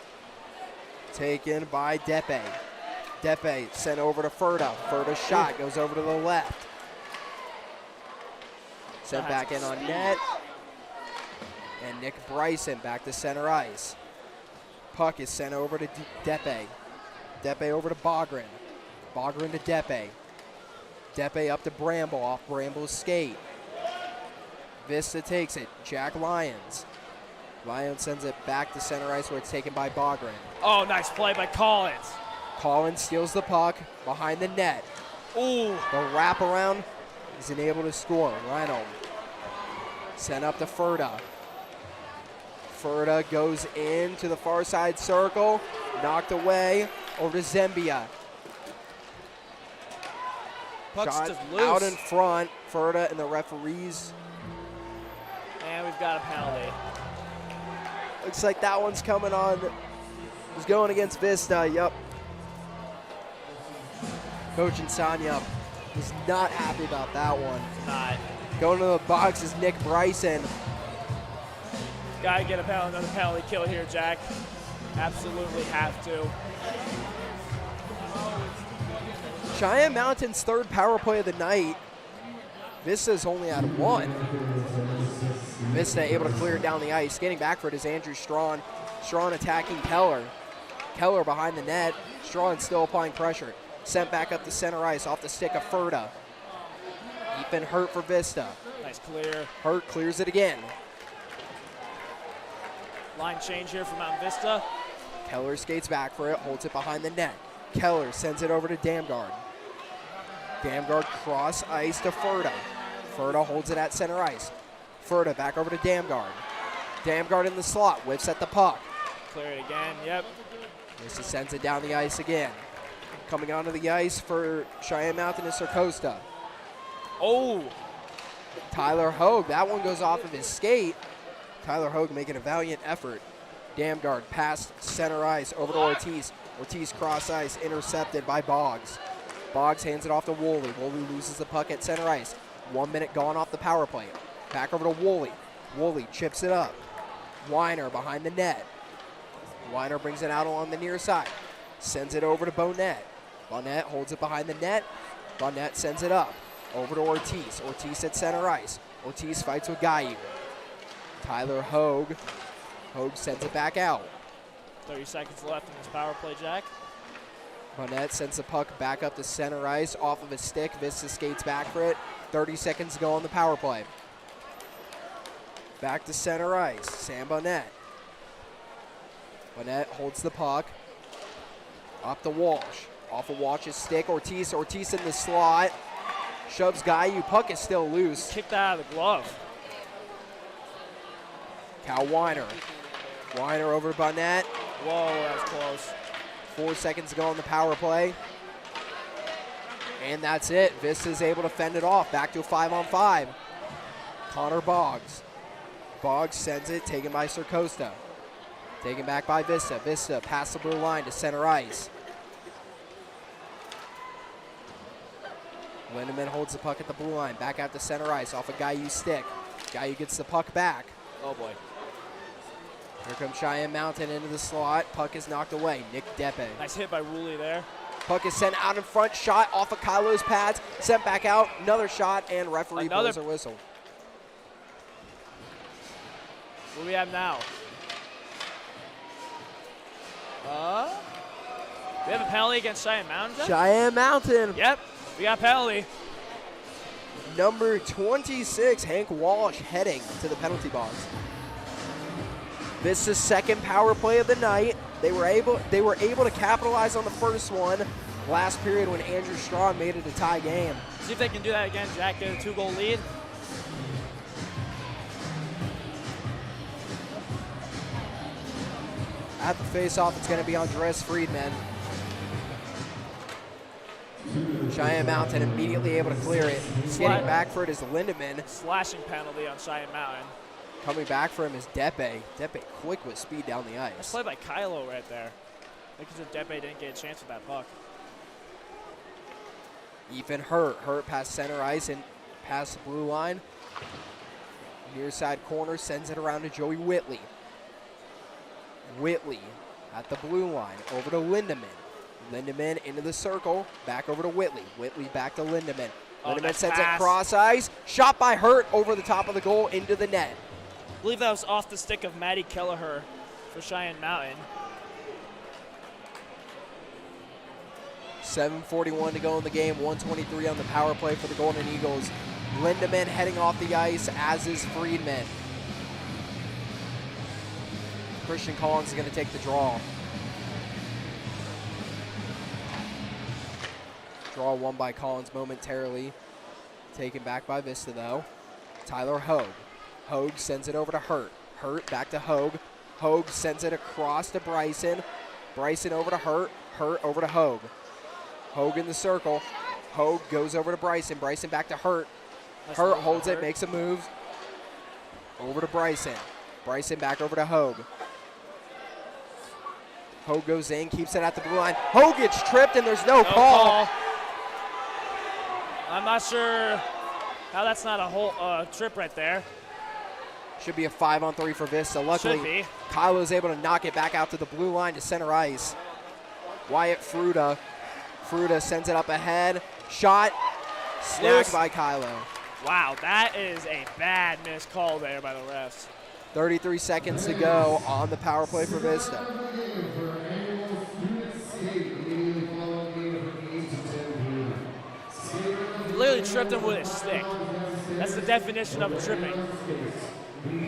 Taken by Depe. Depe sent over to Furta. Furta's shot goes over to the left. Sent back in on net. And Nick Bryson back to center ice. Puck is sent over to Depe. Depe over to Bogren. Bogren to Depe. Depe up to Bramble off Bramble's skate. Vista takes it. Jack Lyons. Lyons sends it back to center ice where it's taken by Bogren. Oh, nice play by Collins. Collins steals the puck behind the net. Ooh. The wraparound isn't able to score. Reynolds sent up to Furta. Furta goes into the far side circle. Knocked away over to Zembia. Puck's Shot just loose. out in front. Furta and the referees. And we've got a penalty. Looks like that one's coming on. It's going against Vista. Yup. Coach Insania was not happy about that one. Not. Going to the box is Nick Bryson. Gotta get another penalty kill here, Jack. Absolutely have to. Cheyenne Mountain's third power play of the night. Vista's only at one. Vista able to clear it down the ice. Getting back for it is Andrew Strawn. Strawn attacking Keller. Keller behind the net. Strawn still applying pressure. Sent back up to center ice off the stick of Ferda. Ethan Hurt for Vista. Nice clear. Hurt clears it again. Line change here for Mount Vista. Keller skates back for it, holds it behind the net. Keller sends it over to Damgard. Damgard cross ice to Ferda. Ferda holds it at center ice. Ferda back over to Damgard. Damgard in the slot, whips at the puck. Clear it again, yep. Vista sends it down the ice again. Coming onto the ice for Cheyenne Mountain is Sarcosta. Oh, Tyler Hogue, that one goes off of his skate. Tyler Hogue making a valiant effort. Damgard past center ice over to Ortiz. Ortiz cross ice, intercepted by Boggs. Boggs hands it off to Woolley. Woolley loses the puck at center ice. 1 minute gone off the power play. Back over to Woolley. Woolley chips it up. Weiner behind the net. Weiner brings it out along the near side. Sends it over to Bonnet. Bonnet holds it behind the net. Bonnet sends it up. Over to Ortiz. Ortiz at center ice. Ortiz fights with Gayu. Tyler Hogue. Hogue sends it back out. 30 seconds left in this power play, Jack. Bonnet sends the puck back up to center ice off of his stick. Vista skates back for it. 30 seconds to go on the power play. Back to center ice. Sam Bonnet. Bonnet holds the puck. Up to Walsh. Off of Walsh's stick. Ortiz. Ortiz in the slot. Shoves Gayu. Puck is still loose. Kicked out of the glove. Cal Weiner. Weiner over to Bonnet. Whoa, that was close. 4 seconds to go on the power play. And that's it. Vista's able to fend it off. Back to a 5-on-5. Connor Boggs. Boggs sends it, taken by Sarcosta. Taken back by Vista. Vista past the blue line to center ice. Lindemann holds the puck at the blue line. Back out to center ice off a Guyu's stick. Gayu gets the puck back. Oh, boy. Here comes Cheyenne Mountain into the slot. Puck is knocked away. Nick Depe. Nice hit by Woolley there. Puck is sent out in front. Shot off of Kylo's pads. Sent back out. Another shot, and referee blows a whistle. What do we have now? We have a penalty against Cheyenne Mountain, Jack? Cheyenne Mountain. Yep, we got a penalty. Number 26, Hank Walsh, heading to the penalty box. This is second power play of the night. They were able to capitalize on the first one last period when Andrew Strawn made it a tie game. See if they can do that again, Jack. Get a 2-goal lead. At the face-off, it's going to be Andres Friedman. Cheyenne Mountain immediately able to clear it. Getting back for it is Lindemann. Slashing penalty on Cheyenne Mountain. Coming back for him is Depe. Depe quick with speed down the ice. Nice play by Kylo right there. Because if Depe didn't get a chance with that puck. Ethan Hurt. Hurt past center ice and past the blue line. Near side corner sends it around to Joey Whitley. Whitley at the blue line over to Lindemann. Lindemann into the circle, back over to Whitley. Whitley back to Lindemann. Lindemann sends it cross ice. Shot by Hurt over the top of the goal into the net. I believe that was off the stick of Maddie Kelleher for Cheyenne Mountain. 7:41 to go in the game. 1:23 on the power play for the Golden Eagles. Lindemann heading off the ice, as is Friedman. Christian Collins is going to take the draw. Draw won by Collins momentarily. Taken back by Vista, though. Tyler Hogue. Hogue sends it over to Hurt. Hurt back to Hogue. Hogue sends it across to Bryson. Bryson over to Hurt. Hurt over to Hogue. Hogue in the circle. Hogue goes over to Bryson. Bryson back to Hurt. Hurt holds it, makes a move. Over to Bryson. Bryson back over to Hogue. Hogue goes in, keeps it at the blue line. Hogue gets tripped, and there's no call. I'm not sure how that's not a whole trip right there. Should be a 5-on-3 for Vista. Luckily, Kylo is able to knock it back out to the blue line to center ice. Wyatt Fruta Fruta sends it up ahead. Shot. Snagged by Kylo. Wow, that is a bad missed call there by the refs. 33 seconds to go on the power play for Vista. Literally tripped him with his stick. That's the definition of tripping.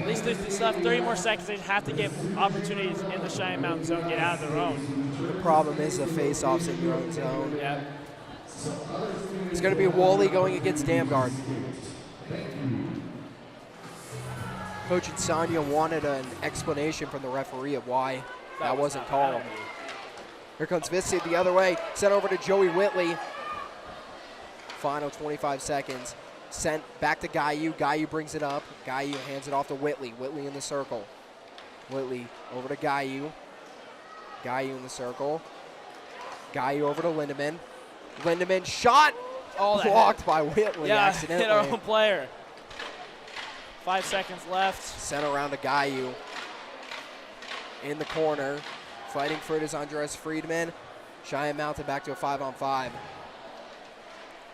At least they still have 30 more seconds. They have to get opportunities in the Cheyenne Mountain zone, get out of their own. The problem is the face-offs in your own zone. Yeah. It's going to be Woolley going against Damgard. Coach Insania wanted an explanation from the referee of why that wasn't called. Here comes Vista the other way. Sent over to Joey Whitley. Final 25 seconds. Sent back to Gayu. Gayu brings it up. Gayu hands it off to Whitley. Whitley in the circle. Whitley over to Gayu. Gayu in the circle. Gayu over to Lindemann. Lindemann shot. Blocked by Whitley accidentally. Hit our own player. 5 seconds left. Sent around to Gayu. In the corner. Fighting for it is Andres Friedman. Cheyenne Mountain back to a 5-on-5.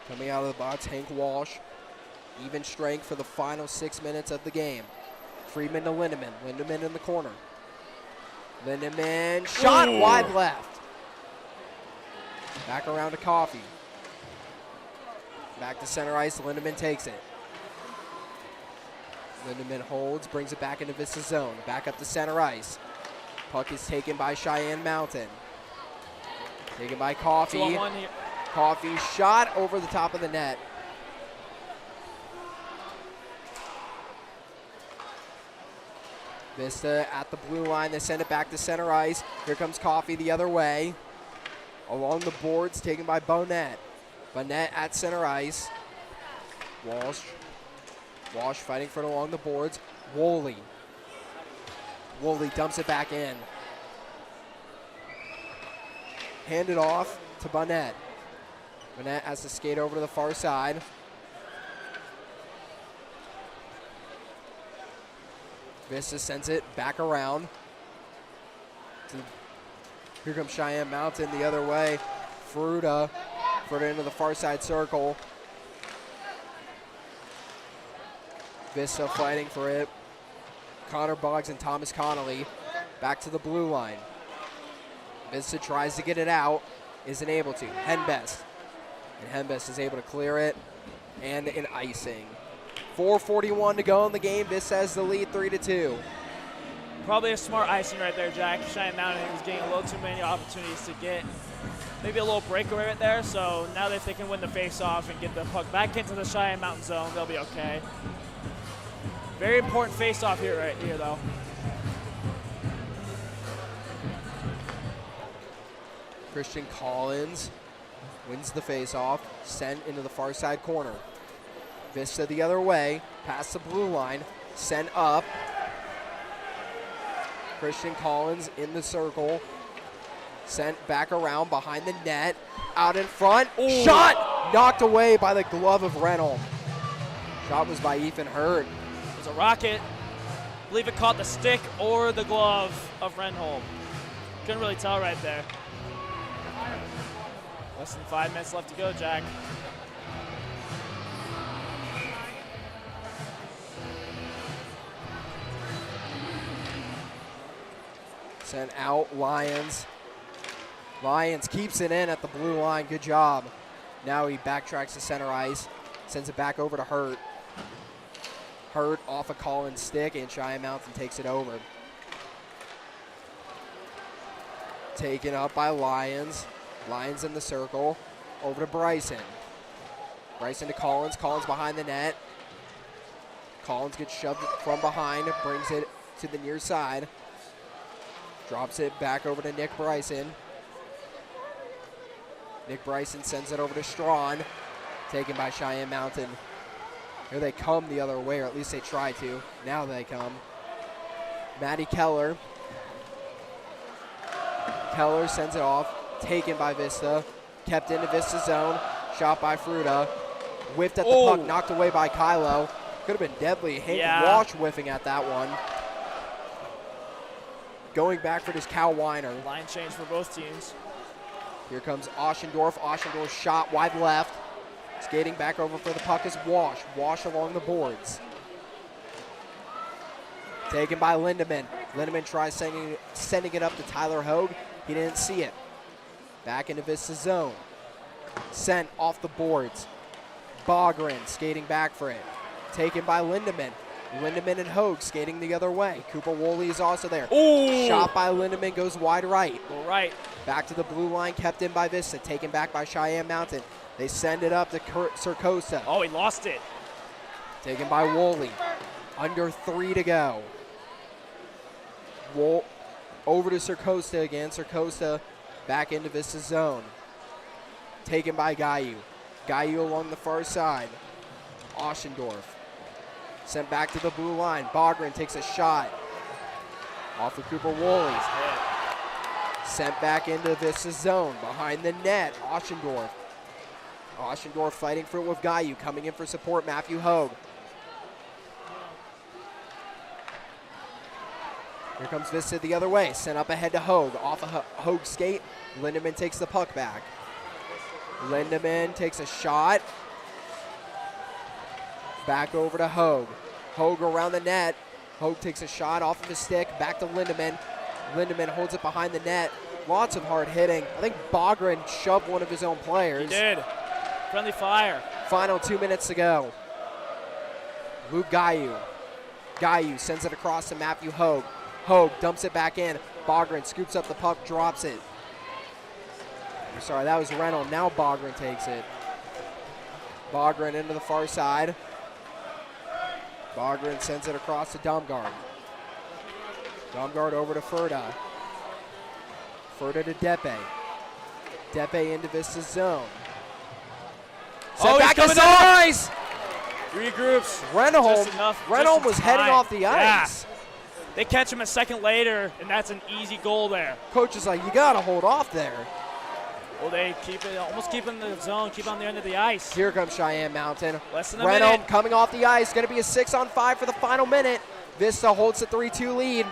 Coming out of the box, Hank Walsh. Even strength for the final 6 minutes of the game. Friedman to Lindemann. Lindemann in the corner. Lindemann shot wide left. Back around to Coffee. Back to center ice. Lindemann takes it. Lindemann holds, brings it back into Vista zone. Back up to center ice. Puck is taken by Cheyenne Mountain. Taken by Coffee. 2-on-1 here. Coffee shot over the top of the net. Vista at the blue line. They send it back to center ice. Here comes Coffee the other way. Along the boards, taken by Bonnet. Bonnet at center ice. Walsh. Walsh fighting for it along the boards. Woolley. Woolley dumps it back in. Hand it off to Bonnet. Bonnet has to skate over to the far side. Vista sends it back around. Here comes Cheyenne Mountain the other way. Fruta into the far side circle. Vista fighting for it. Connor Boggs and Thomas Connolly back to the blue line. Vista tries to get it out, isn't able to. Henbest. And Henbest is able to clear it, and an icing. 4:41 to go in the game. Vista has the lead 3-2. Probably a smart icing right there, Jack. Cheyenne Mountain was getting a little too many opportunities to get maybe a little breakaway right there. So now that if they can win the face-off and get the puck back into the Cheyenne Mountain zone, they'll be okay. Very important face-off here, right here, though. Christian Collins wins the face-off, sent into the far side corner. Vista the other way, past the blue line, sent up. Christian Collins in the circle, sent back around behind the net, out in front. Ooh. Shot knocked away by the glove of Reynolds. Shot was by Ethan Hurd. It was a rocket. I believe it caught the stick or the glove of Renholm. Couldn't really tell right there. Less than 5 minutes left to go, Jack. Sent out Lyons. Lyons keeps it in at the blue line. Good job. Now he backtracks to center ice. Sends it back over to Hurt. Hurt off a Collins stick, and Cheyenne Mountain takes it over. Taken up by Lyons. Lyons in the circle. Over to Bryson. Bryson to Collins. Collins behind the net. Collins gets shoved from behind. Brings it to the near side. Drops it back over to Nick Bryson. Nick Bryson sends it over to Strawn. Taken by Cheyenne Mountain. Here they come the other way, or at least they try to. Now they come. Matty Keller. Keller sends it off. Taken by Vista. Kept into Vista zone. Shot by Fruta. Whiffed at the puck. Knocked away by Kylo. Could have been deadly. Hank Walsh whiffing at that one. Going back for this Cal Weiner. Line change for both teams. Here comes Oschendorf. Oschendorf shot wide left. Skating back over for the puck is Wash. Wash along the boards. Taken by Lindemann. Lindemann tries sending it up to Tyler Hogue. He didn't see it. Back into Vista zone. Sent off the boards. Bogren skating back for it. Taken by Lindemann. Lindemann and Hogue skating the other way. Cooper Woolley is also there. Ooh. Shot by Lindemann goes wide right. Go right. Back to the blue line, kept in by Vista. Taken back by Cheyenne Mountain. They send it up to Cercosa. Oh, he lost it. Taken by Woolley. Under 3 to go. Over to Cercosa again. Cercosa back into Vista zone. Taken by Gayu. Gayu along the far side. Oschendorf. Sent back to the blue line. Bogren takes a shot. Off of Cooper Woolley. Sent back into Vista zone. Behind the net. Oschendorf. Oschendorf fighting for it with Gayu. Coming in for support, Matthew Hogue. Here comes Vista the other way. Sent up ahead to Hogue. Off of Hogue's skate. Lindemann takes the puck back. Lindemann takes a shot. Back over to Hogue. Hogue around the net. Hogue takes a shot off of his stick. Back to Lindemann. Lindemann holds it behind the net. Lots of hard hitting. I think Bogren shoved one of his own players. He did. Friendly fire. Final 2 minutes to go. Luke Gayu. Gayu sends it across to Matthew Hogue. Hogue dumps it back in. Bogren scoops up the puck, drops it. Sorry, that was Reynolds. Now Bogren takes it. Bogren into the far side. Bogren sends it across to Domgaard. Domgaard over to Ferda. Ferda to Depe. Depe into Vista's zone. Oh, back he's to coming up. ice. Regroups. Reynolds was heading off the ice. Yeah. They catch him a second later, and that's an easy goal there. Coach is like, you got to hold off there. Well, they keep it, almost keep in the zone, keep on the end of the ice. Here comes Cheyenne Mountain. Less than a Reynolds minute. coming off the ice. Going to be a 6-on-5 for the final minute. Vista holds the 3-2 lead.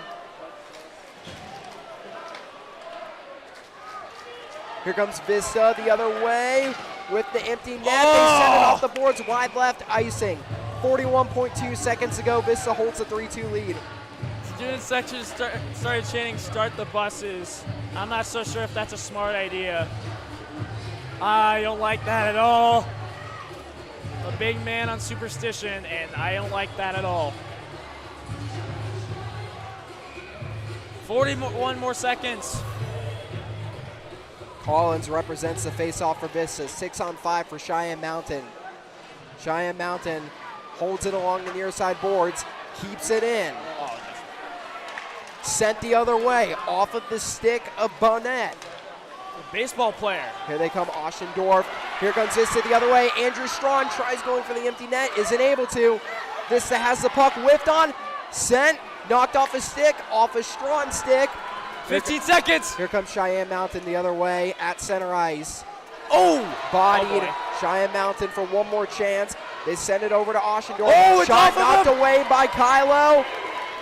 Here comes Vista the other way with the empty net. They send it off the boards, wide left, icing. 41.2 seconds to go. Vista holds the 3-2 lead. Student section started chanting, "Start the buses." I'm not so sure if that's a smart idea. I don't like that at all. A big man on superstition, and I don't like that at all. 41 more seconds. Collins represents the face-off for Vista. 6-on-5 for Cheyenne Mountain. Cheyenne Mountain holds it along the near side boards, keeps it in. Sent the other way, off of the stick of Bonnet. Baseball player. Here they come, Oschendorf. Here comes Vista the other way. Andrew Strawn tries going for the empty net, isn't able to. Vista has the puck whiffed on, sent, knocked off his stick, off of Strawn's stick. 15 seconds. Here comes Cheyenne Mountain the other way at center ice. Oh, bodied Cheyenne Mountain for one more chance. They send it over to Oschendorf. Oh, it's shot off of knocked him. away by Kylo.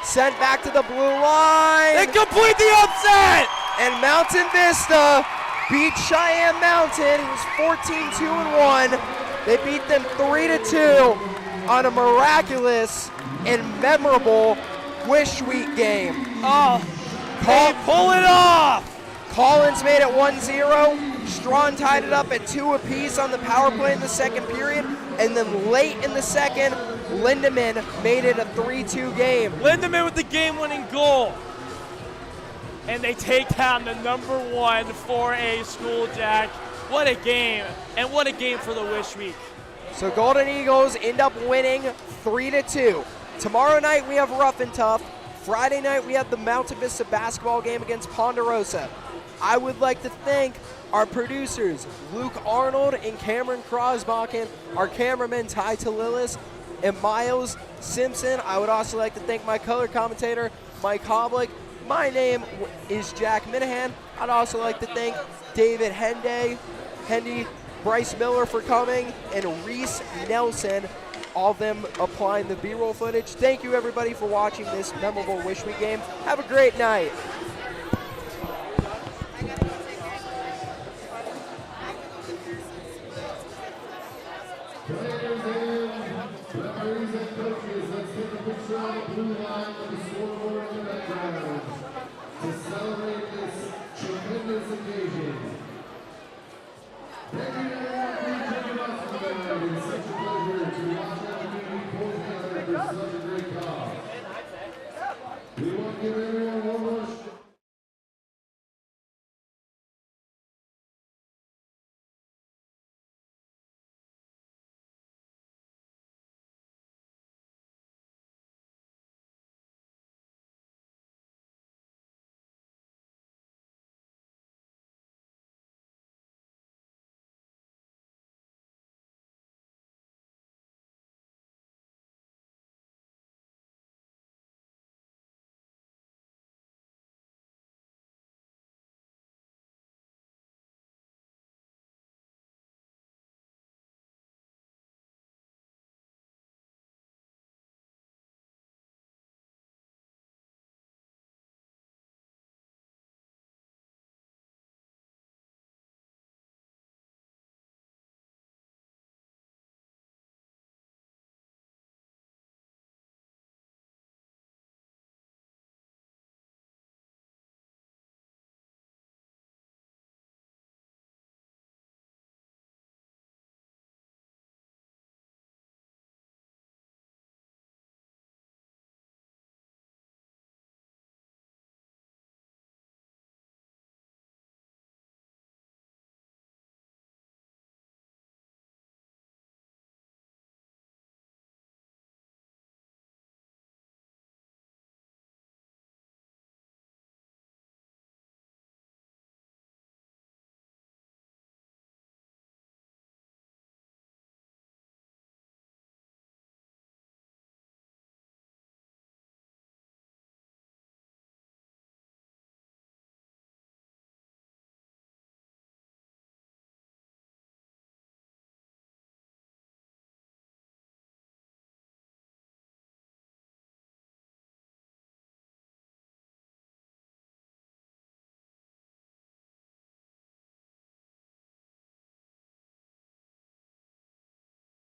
Sent back to the blue line. They complete the upset. And Mountain Vista beat Cheyenne Mountain, who's 14-2-1. They beat them 3-2 on a miraculous and memorable Wish Week game. Oh, they pull it off. Collins made it 1-0. Strawn tied it up at 2 apiece on the power play in the second period. And then late in the second, Lindemann made it a 3-2 game. Lindemann with the game-winning goal. And they take down the #1 4A school, Jack. What a game, and what a game for the Wish Week. So Golden Eagles end up winning 3-2. Tomorrow night we have Rough and Tough. Friday night we have the Mountain Vista basketball game against Ponderosa. I would like to thank our producers, Luke Arnold and Cameron Crosbachen, our cameraman, Ty Talilis, and Miles Simpson. I would also like to thank my color commentator, Mike Hoblick. My name is Jack Minahan. I'd also like to thank David Hendy, Bryce Miller for coming, and Reese Nelson, all of them applying the B-roll footage. Thank you, everybody, for watching this memorable Wish Week game. Have a great night. this occasion. Thank you everyone for joining us tonight. It's such a pleasure to watch our community pull together for such a great cause. We want to give everyone